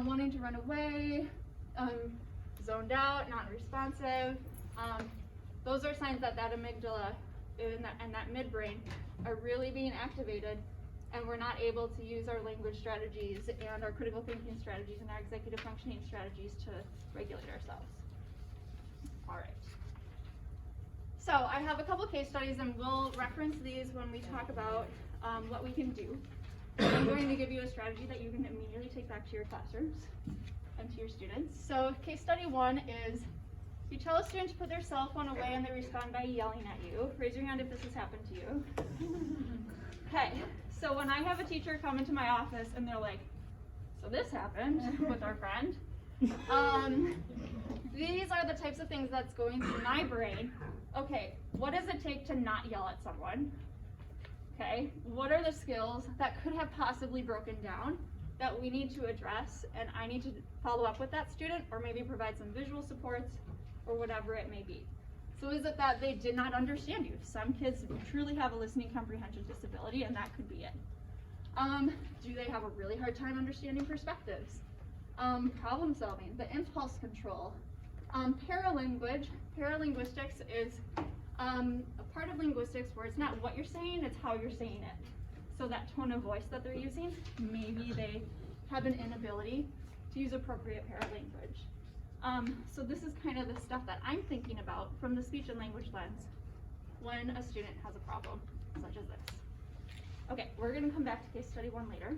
wanting to run away, zoned out, non-responsive. Those are signs that that amygdala and that midbrain are really being activated, and we're not able to use our language strategies and our critical thinking strategies and our executive functioning strategies to regulate ourselves. All right. So I have a couple case studies, and we'll reference these when we talk about what we can do. I'm going to give you a strategy that you can immediately take back to your classrooms and to your students. So case study 1 is, you tell a student to put their cell phone away and they respond by yelling at you. Raise your hand if this has happened to you. Okay, so when I have a teacher come into my office and they're like, so this happened with our friend. These are the types of things that's going through my brain. Okay, what does it take to not yell at someone? Okay, what are the skills that could have possibly broken down that we need to address, and I need to follow up with that student, or maybe provide some visual supports, or whatever it may be. So is it that they did not understand you? Some kids truly have a listening comprehension disability, and that could be it. Do they have a really hard time understanding perspectives? Problem solving, the impulse control. Paralanguage, paralinguistics is a part of linguistics where it's not what you're saying, it's how you're saying it. So that tone of voice that they're using, maybe they have an inability to use appropriate paralanguage. So this is kind of the stuff that I'm thinking about from the speech and language lens when a student has a problem, such as this. Okay, we're gonna come back to case study 1 later.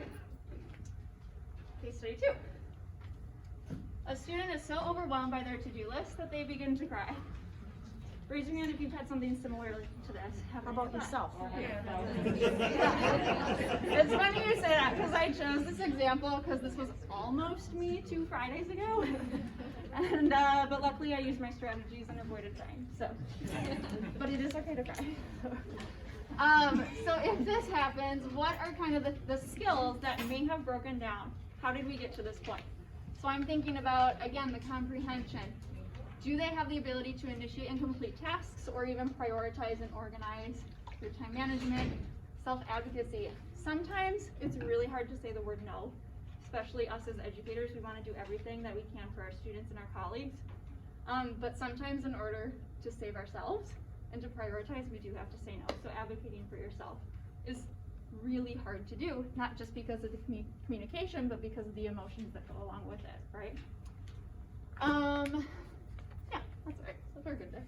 Case study 2. A student is so overwhelmed by their to-do list that they begin to cry. Raise your hand if you've had something similar to this. How about yourself? It's funny you say that because I chose this example because this was almost me 2 Fridays ago. And but luckily I used my strategies and avoided crying. So, but it is okay to cry. So if this happens, what are kind of the skills that may have broken down? How did we get to this point? So I'm thinking about, again, the comprehension. Do they have the ability to initiate and complete tasks or even prioritize and organize their time management, self-advocacy? Sometimes it's really hard to say the word no, especially us as educators. We want to do everything that we can for our students and our colleagues. But sometimes in order to save ourselves and to prioritize, we do have to say no. So advocating for yourself is really hard to do, not just because of the communication, but because of the emotions that go along with it, right? Yeah, that's right. So we're good there.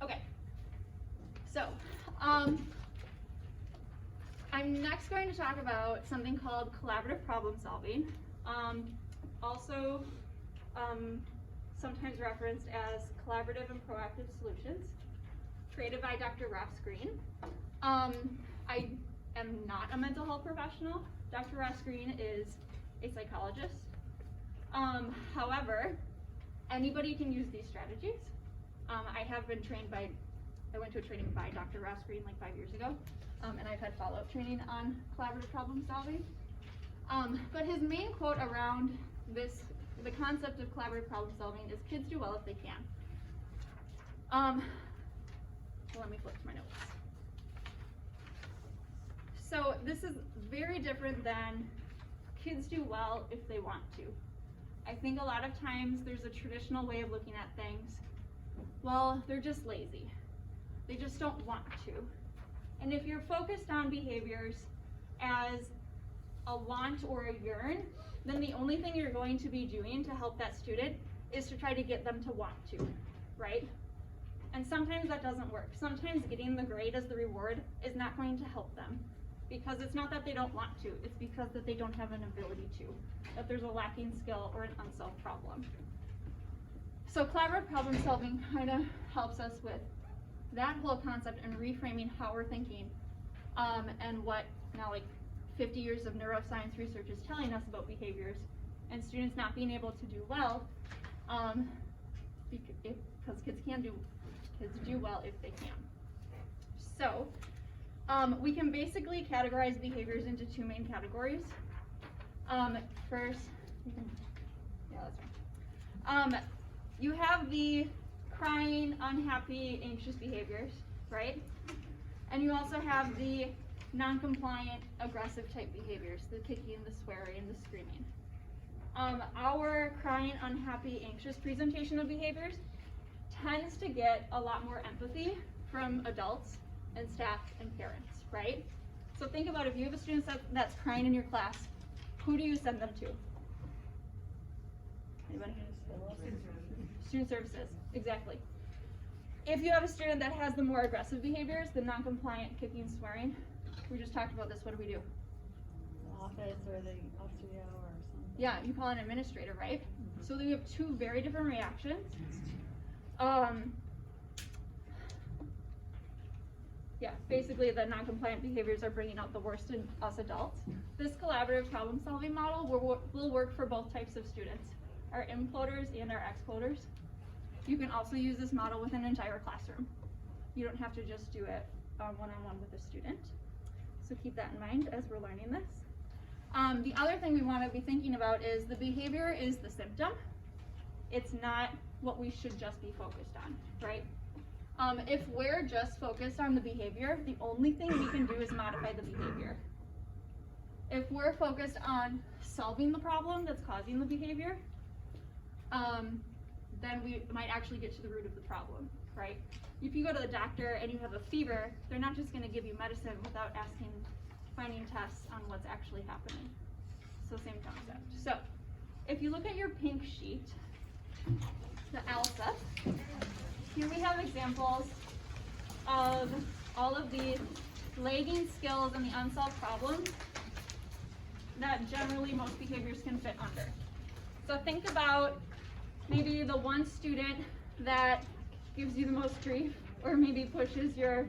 Okay. So, I'm next going to talk about something called collaborative problem solving. Also, sometimes referenced as collaborative and proactive solutions, created by Dr. Ross Green. I am not a mental health professional. Dr. Ross Green is a psychologist. However, anybody can use these strategies. I have been trained by, I went to a training by Dr. Ross Green like 5 years ago, and I've had follow-up training on collaborative problem solving. But his main quote around this, the concept of collaborative problem solving is kids do well if they can. Let me flip to my notes. So this is very different than kids do well if they want to. I think a lot of times there's a traditional way of looking at things. Well, they're just lazy. They just don't want to. And if you're focused on behaviors as a want or a yearn, then the only thing you're going to be doing to help that student is to try to get them to want to, right? And sometimes that doesn't work. Sometimes getting the grade as the reward is not going to help them, because it's not that they don't want to, it's because that they don't have an ability to, that there's a lacking skill or an unsolved problem. So collaborative problem solving kind of helps us with that whole concept and reframing how we're thinking, and what now like 50 years of neuroscience research is telling us about behaviors and students not being able to do well, because kids do well if they can. So we can basically categorize behaviors into 2 main categories. First, you have the crying, unhappy, anxious behaviors, right? And you also have the non-compliant, aggressive type behaviors, the kicking, the swearing, the screaming. Our crying, unhappy, anxious presentation of behaviors tends to get a lot more empathy from adults and staff and parents, right? So think about if you have a student that's crying in your class, who do you send them to? Anybody? Student services, exactly. If you have a student that has the more aggressive behaviors, the non-compliant, kicking, swearing, we just talked about this, what do we do? Office or the Austria or something. Yeah, you call an administrator, right? Mm-hmm. So we have 2 very different reactions. Yeah, basically the non-compliant behaviors are bringing out the worst in us adults. This collaborative problem solving model will work for both types of students, our imploders and our exploders. You can also use this model with an entire classroom. You don't have to just do it one-on-one with a student. So keep that in mind as we're learning this. The other thing we want to be thinking about is the behavior is the symptom. It's not what we should just be focused on, right? If we're just focused on the behavior, the only thing we can do is modify the behavior. If we're focused on solving the problem that's causing the behavior, then we might actually get to the root of the problem, right? If you go to the doctor and you have a fever, they're not just going to give you medicine without finding tests on what's actually happening. So same concept. So if you look at your pink sheet, the ALSA, here we have examples of all of the lagging skills and the unsolved problems that generally most behaviors can fit under. So think about maybe the one student that gives you the most grief, or maybe pushes your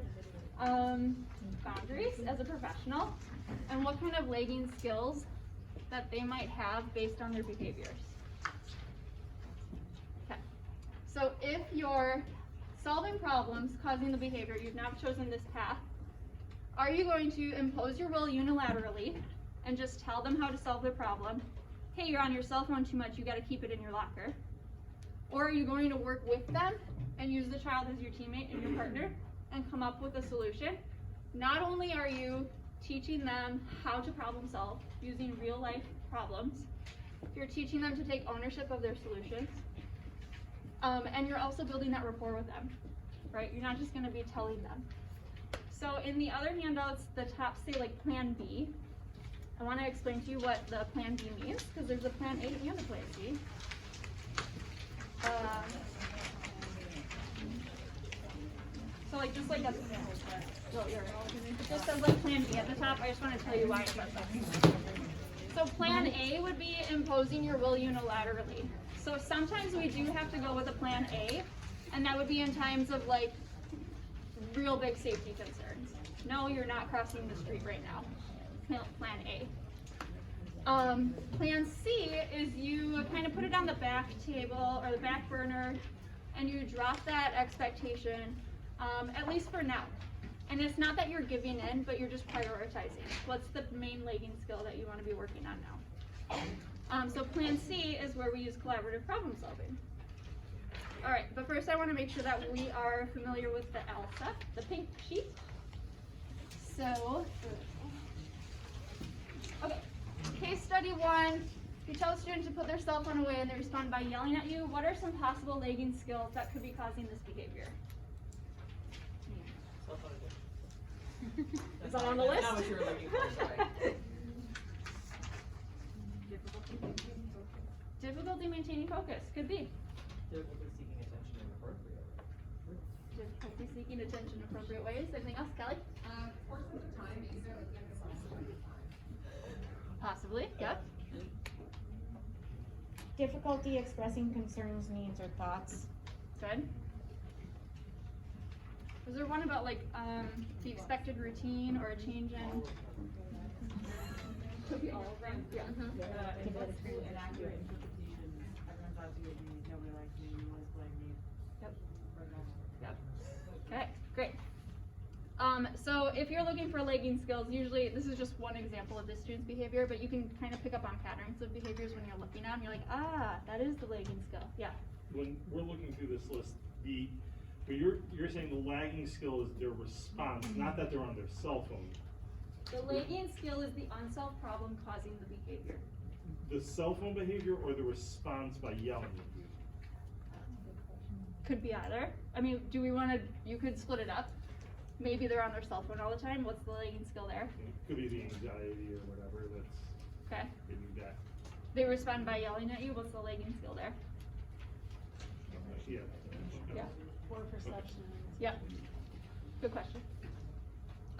boundaries as a professional, and what kind of lagging skills that they might have based on their behaviors. Okay, so if you're solving problems causing the behavior, you've now chosen this path, are you going to impose your will unilaterally and just tell them how to solve the problem? Hey, you're on your cell phone too much, you gotta keep it in your locker. Or are you going to work with them and use the child as your teammate and your partner and come up with a solution? Not only are you teaching them how to problem solve using real life problems, you're teaching them to take ownership of their solutions, and you're also building that rapport with them, right? You're not just gonna be telling them. So in the other handouts, the top say like Plan B. I wanna explain to you what the Plan B means, because there's a Plan A and a Plan B. So like just like a, oh, you're right. It just says like Plan B at the top. I just want to tell you why it says that. So Plan A would be imposing your will unilaterally. So sometimes we do have to go with a Plan A, and that would be in times of like real big safety concerns. No, you're not crossing the street right now. Plan A. Plan C is you kind of put it on the back table or the back burner, and you drop that expectation, at least for now. And it's not that you're giving in, but you're just prioritizing. What's the main lagging skill that you want to be working on now? So Plan C is where we use collaborative problem solving. All right, but first I want to make sure that we are familiar with the LSAT, the pink sheet. So, okay. Case study 1, you tell a student to put their cell phone away and they respond by yelling at you. What are some possible lagging skills that could be causing this behavior? Is that on the list? Not what you were looking for, sorry. Difficulty maintaining focus, could be. Difficulty seeking attention in appropriate ways. Difficulty seeking attention in appropriate ways. Anything else, Kelly? Portions of time, is there like Possibly, yep. Difficulty expressing concerns, needs, or thoughts. Good. Was there one about like the expected routine or a change in? Could be all of them. Yeah. Inaccurate interpretation. Everyone thought you would be, nobody liked me, you always blame me. Yep. Yep. Okay, great. So if you're looking for lagging skills, usually this is just one example of this student's behavior, but you can kind of pick up on patterns of behaviors when you're looking at them. You're like, ah, that is the lagging skill. Yeah. When we're looking through this list, but you're saying the lagging skill is their response, not that they're on their cell phone. The lagging skill is the unsolved problem causing the behavior. The cell phone behavior or the response by yelling at you? Could be either. I mean, do we want to, you could split it up. Maybe they're on their cell phone all the time. What's the lagging skill there? It could be the anxiety or whatever that's Okay. they need that. They respond by yelling at you. What's the lagging skill there? Yeah. Yeah. Poor perception. Yeah. Good question.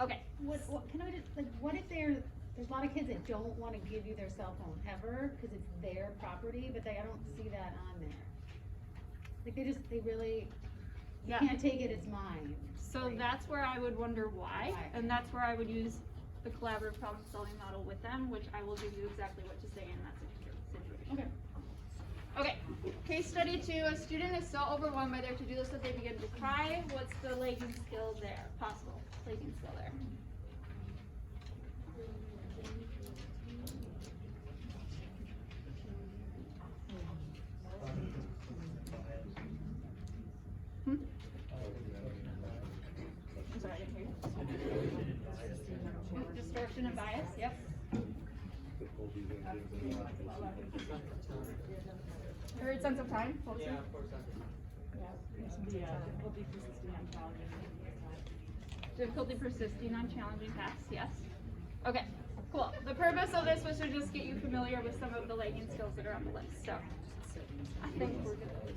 Okay. What can I just, like, what if there's a lot of kids that don't wanna give you their cell phone ever, cause it's their property, but I don't see that on there. Like, they really, you Yeah. can't take it, it's mine. So Right. that's where I would wonder why, Why? and that's where I would use the collaborative problem solving model with them, which I will give you exactly what to say in that situation. Okay. Okay, case study 2, a student is so overwhelmed by their to-do list that they begin to cry. What's the lagging skill there? Possible lagging skill there. Hmm? I'm sorry, I didn't hear you. Distortion and bias, yep. Third sense of time, what was it? Yeah, of course. Difficulty persisting on challenging tasks, yes. Okay, cool. The purpose of this was to just get you familiar with some of the lagging skills that are on the list, so I think we're good.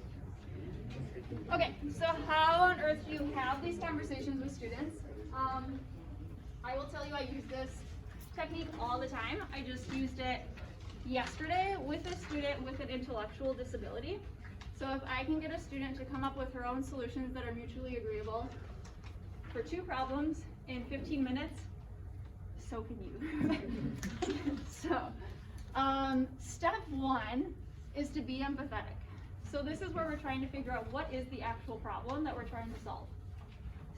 Okay, so how on earth do you have these conversations with students? I will tell you I use this technique all the time. I just used it yesterday with a student with an intellectual disability. So if I can get a student to come up with her own solutions that are mutually agreeable for 2 problems in 15 minutes, so can you. So, step 1 is to be empathetic. So this is where we're trying to figure out what is the actual problem that we're trying to solve.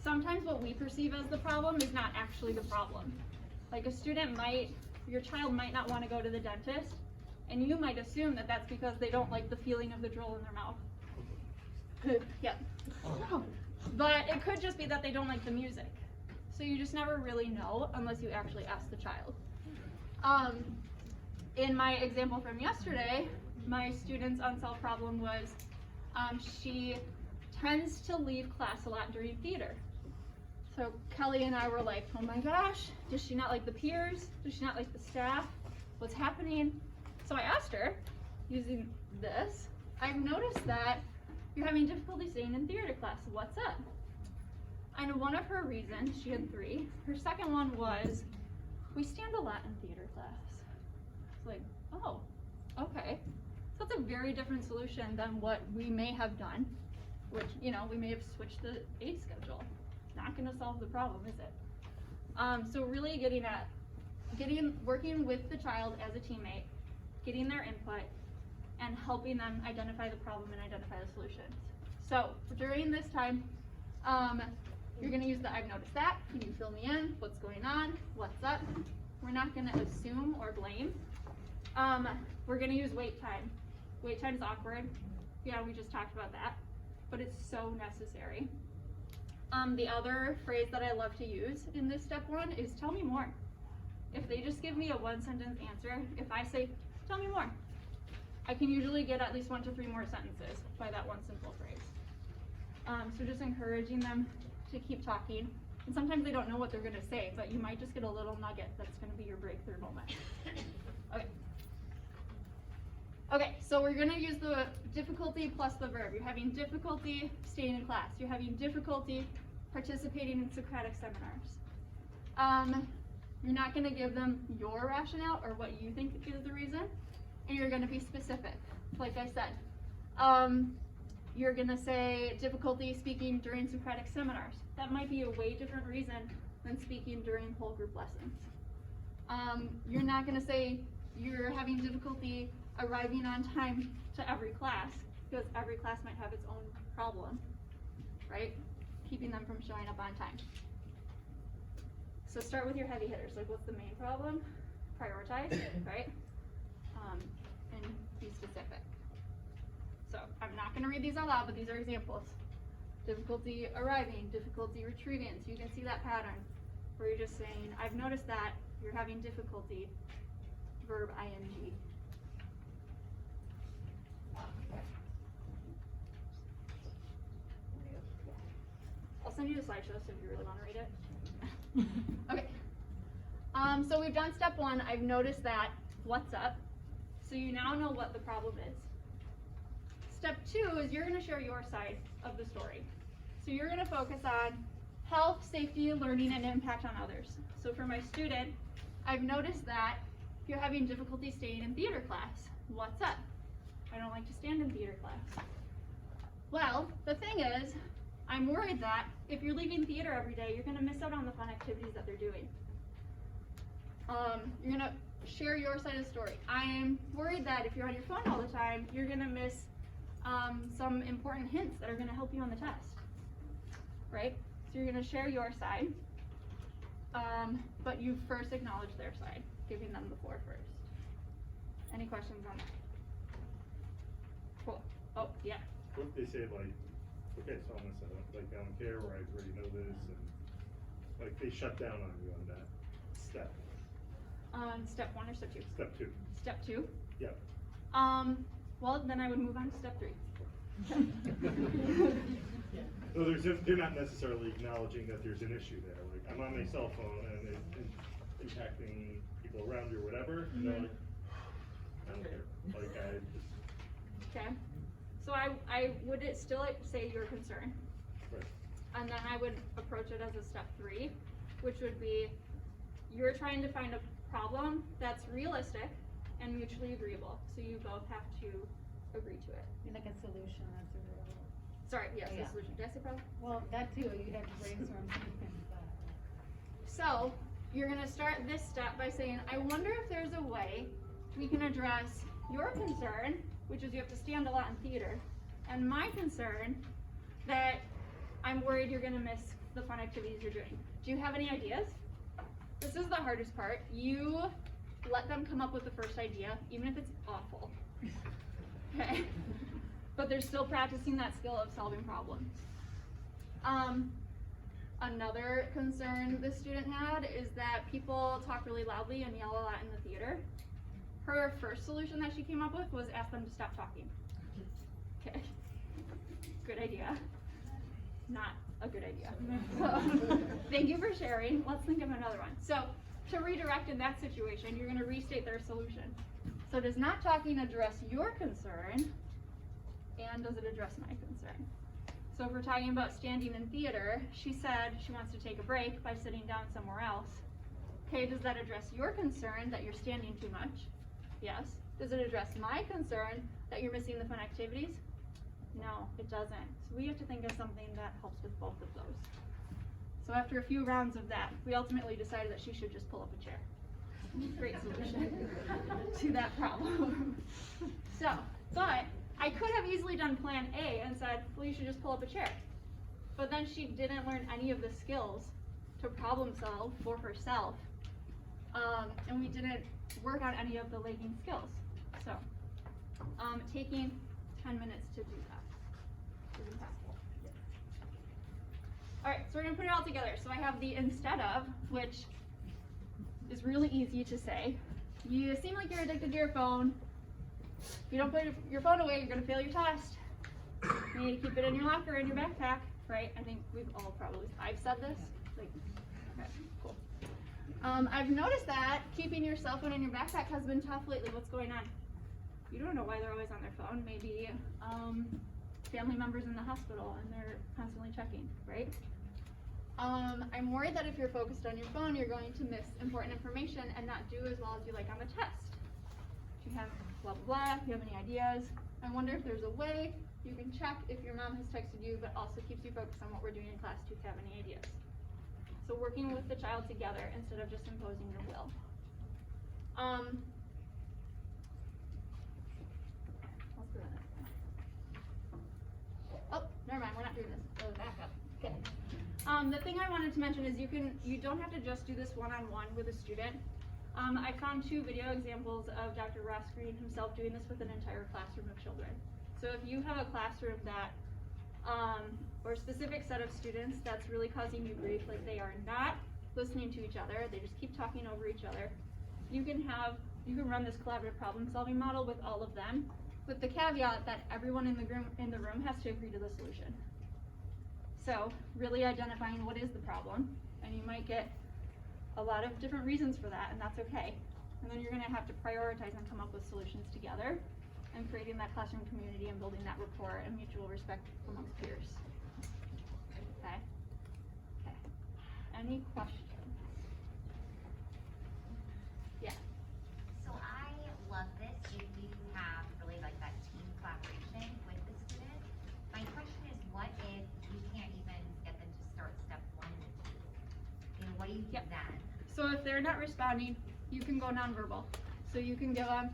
Sometimes what we perceive as the problem is not actually the problem. Like your child might not want to go to the dentist, and you might assume that that's because they don't like the feeling of the drill in their mouth. Yep. But it could just be that they don't like the music. So you just never really know unless you actually ask the child. In my example from yesterday, my student's unsolved problem was she tends to leave class a lot during theater. So Kelly and I were like, oh my gosh, does she not like the peers? Does she not like the staff? What's happening? So I asked her, using this, I've noticed that you're having difficulty staying in theater class. What's up? And one of her reasons, she had 3. Her second one was, we stand a lot in theater class. It's like, oh, okay. So that's a very different solution than what we may have done, which, we may have switched the A schedule. Not gonna solve the problem, is it? So really working with the child as a teammate, getting their input, and helping them identify the problem and identify the solutions. So during this time, you're gonna use the I've noticed that, can you fill me in, what's going on, what's up? We're not gonna assume or blame. We're gonna use wait time. Wait time is awkward. Yeah, we just talked about that, but it's so necessary. The other phrase that I love to use in this step 1 is tell me more. If they just give me a 1-sentence answer, if I say, tell me more, I can usually get at least 1 to 3 more sentences by that one simple phrase. So just encouraging them to keep talking. And sometimes they don't know what they're gonna say, but you might just get a little nugget that's gonna be your breakthrough moment. Okay. Okay, so we're gonna use the difficulty plus the verb. You're having difficulty staying in class. You're having difficulty participating in Socratic seminars. You're not gonna give them your rationale or what you think is the reason, and you're gonna be specific. Like I said, you're gonna say difficulty speaking during Socratic seminars. That might be a way different reason than speaking during whole group lessons. You're not gonna say you're having difficulty arriving on time to every class, because every class might have its own problem, right? Keeping them from showing up on time. So start with your heavy hitters, like what's the main problem? Prioritize, right? And be specific. So I'm not gonna read these out loud, but these are examples. Difficulty arriving, difficulty retrieving. So you can see that pattern where you're just saying, I've noticed that you're having difficulty, verb ing. I'll send you the slideshow so if you really want to read it. Okay. So we've done step 1. I've noticed that. What's up? So you now know what the problem is. Step 2 is you're going to share your side of the story. So you're going to focus on health, safety, learning, and impact on others. So for my student, I've noticed that you're having difficulty staying in theater class. What's up? I don't like to stand in theater class. Well, the thing is, I'm worried that if you're leaving theater every day, you're going to miss out on the fun activities that they're doing. You're going to share your side of the story. I'm worried that if you're on your phone all the time, you're going to miss some important hints that are going to help you on the test, right? So you're going to share your side, but you first acknowledge their side, giving them the floor first. Any questions on that? Cool. Oh, yeah. What if they say like, okay, so I'm gonna set up, like, I don't care, or I already know this, and, like, they shut down on you on that step. On step 1 or step 2? Step 2. Step 2? Yeah. Well, then I would move on to step 3. So they're not necessarily acknowledging that there's an issue there, like, I'm on my cell phone and it's impacting people around you or whatever, and they're like, I don't care, like, I just. Okay. So I would still say your concern. Right. And then I would approach it as a step 3, which would be you're trying to find a problem that's realistic and mutually agreeable. So you both have to agree to it. Like a solution, that's a real. Sorry, yes, Yeah. the solution. Did I say problem? Well, that too, you have to brainstorm something, but. So you're gonna start this step by saying, I wonder if there's a way we can address your concern, which is you have to stand a lot in theater, and my concern that I'm worried you're gonna miss the fun activities you're doing. Do you have any ideas? This is the hardest part. You let them come up with the first idea, even if it's awful. Okay? But they're still practicing that skill of solving problems. Another concern this student had is that people talk really loudly and yell a lot in the theater. Her first solution that she came up with was ask them to stop talking. Okay. Good idea. Not a good idea. So, thank you for sharing. Let's think of another one. So, to redirect in that situation, you're going to restate their solution. So, does not talking address your concern, and does it address my concern? So, if we're talking about standing in theater, she said she wants to take a break by sitting down somewhere else. Okay, does that address your concern that you're standing too much? Yes. Does it address my concern that you're missing the fun activities? No, it doesn't. So we have to think of something that helps with both of those. So after a few rounds of that, we ultimately decided that she should just pull up a chair. Great solution to that problem. So, but I could have easily done plan A and said, well, you should just pull up a chair. But then she didn't learn any of the skills to problem solve for herself. And we didn't work on any of the lagging skills. So, taking 10 minutes to do that is impossible. All right, so we're gonna put it all together. So I have the instead of, which is really easy to say. You seem like you're addicted to your phone. If you don't put your phone away, you're gonna fail your test. You need to keep it in your locker, in your backpack, right? I think we've all probably, I've said this, like, okay, cool. I've noticed that keeping your cell phone in your backpack has been tough lately. What's going on? You don't know why they're always on their phone. Maybe family members in the hospital and they're constantly checking, right? I'm worried that if you're focused on your phone, you're going to miss important information and not do as well as you like on the test. Do you have blah, blah, blah? Do you have any ideas? I wonder if there's a way you can check if your mom has texted you, but also keeps you focused on what we're doing in class. Do you have any ideas? So working with the child together instead of just imposing your will. Let's do this. Oh, never mind, we're not doing this. Go back up. Okay. The thing I wanted to mention is you don't have to just do this one-on-one with a student. I found 2 video examples of Dr. Ross Green himself doing this with an entire classroom of children. So if you have a classroom that, or a specific set of students that's really causing you grief, like they are not listening to each other, they just keep talking over each other, you can run this collaborative problem solving model with all of them, with the caveat that everyone in the room has to agree to the solution. So really identifying what is the problem, and you might get a lot of different reasons for that, and that's okay. And then you're gonna have to prioritize and come up with solutions together, and creating that classroom community and building that rapport and mutual respect amongst peers. Okay? Okay. Any questions? Yeah. So I love this. You do have really like that team collaboration with the student. My question is, what if you can't even get them to start step 1 and 2? And what do you do then? So if they're not responding, you can go nonverbal. So you can give them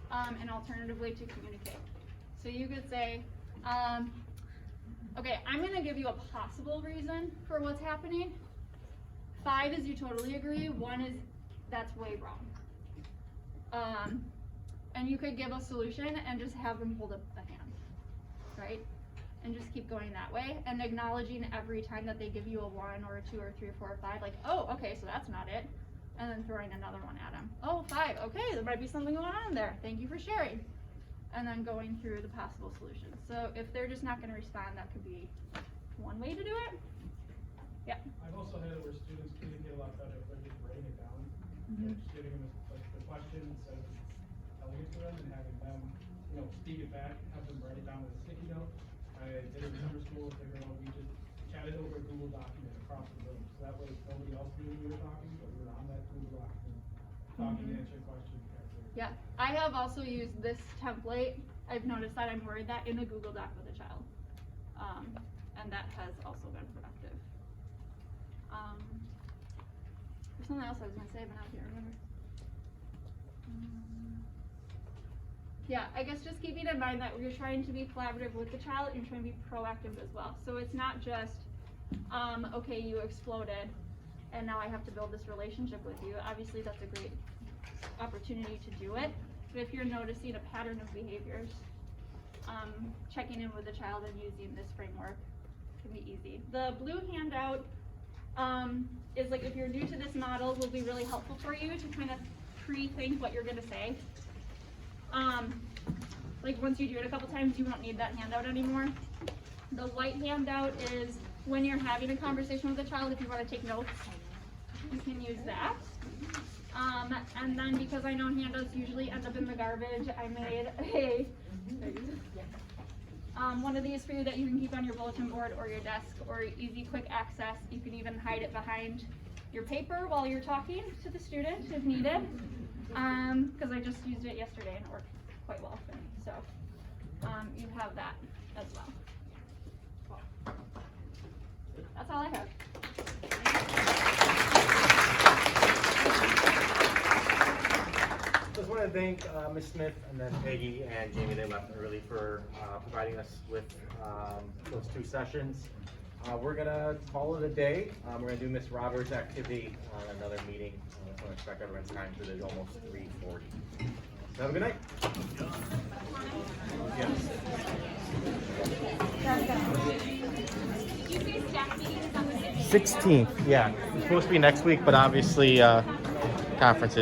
an alternative way to communicate. So you could say, okay, I'm gonna give you a possible reason for what's happening. 5 is you totally agree, 1 is that's way wrong. And you could give a solution and just have them hold up a hand, right? And just keep going that way and acknowledging every time that they give you a 1 or a 2 or 3 or 4 or 5, like, oh, okay, so that's not it. And then throwing another one at them. Oh, 5, okay, there might be something going on there. Thank you for sharing. And then going through the possible solutions. So if they're just not gonna respond, that could be one way to do it. Yeah. I've also had it where students communicate a lot better if they're just writing it down. Just giving them like the question instead of telling it to them and having them, speak it back, have them write it down with a sticky note. I did it in summer school, figured out we just chatted over a Google document across the room. So that way nobody else knew we were talking, but we were on that Google document talking to answer questions. Yeah, I have also used this template. I've noticed that I'm worried that in a Google Doc with a child. And that has also been productive. There's something else I was gonna say, but now I can't remember. Yeah, I guess just keeping in mind that you're trying to be collaborative with the child and you're trying to be proactive as well. So it's not just, okay, you exploded and now I have to build this relationship with you. Obviously that's a great opportunity to do it. But if you're noticing a pattern of behaviors, checking in with the child and using this framework can be easy. The blue handout is like, if you're new to this model, will be really helpful for you to kind of pre-think what you're gonna say. Like once you do it a couple times, you won't need that handout anymore. The white handout is when you're having a conversation with a child, if you want to take notes, you can use that. And then because I know handouts usually end up in the garbage, I made one of these for you that you can keep on your bulletin board or your desk or easy quick access. You can even hide it behind your paper while you're talking to the student if needed. Because I just used it yesterday and it worked quite well for me. So you have that as well. That's all I have. Just want to thank Ms. Smith and then Peggy and Jamie, they left early, for providing us with those 2 sessions. We're gonna call it a day. We're gonna do Ms. Roberts' activity on another meeting. So expect everyone's time because it's almost 3:40. So have a good night. Yes. 16th, yeah. It's supposed to be next week, but obviously conferences.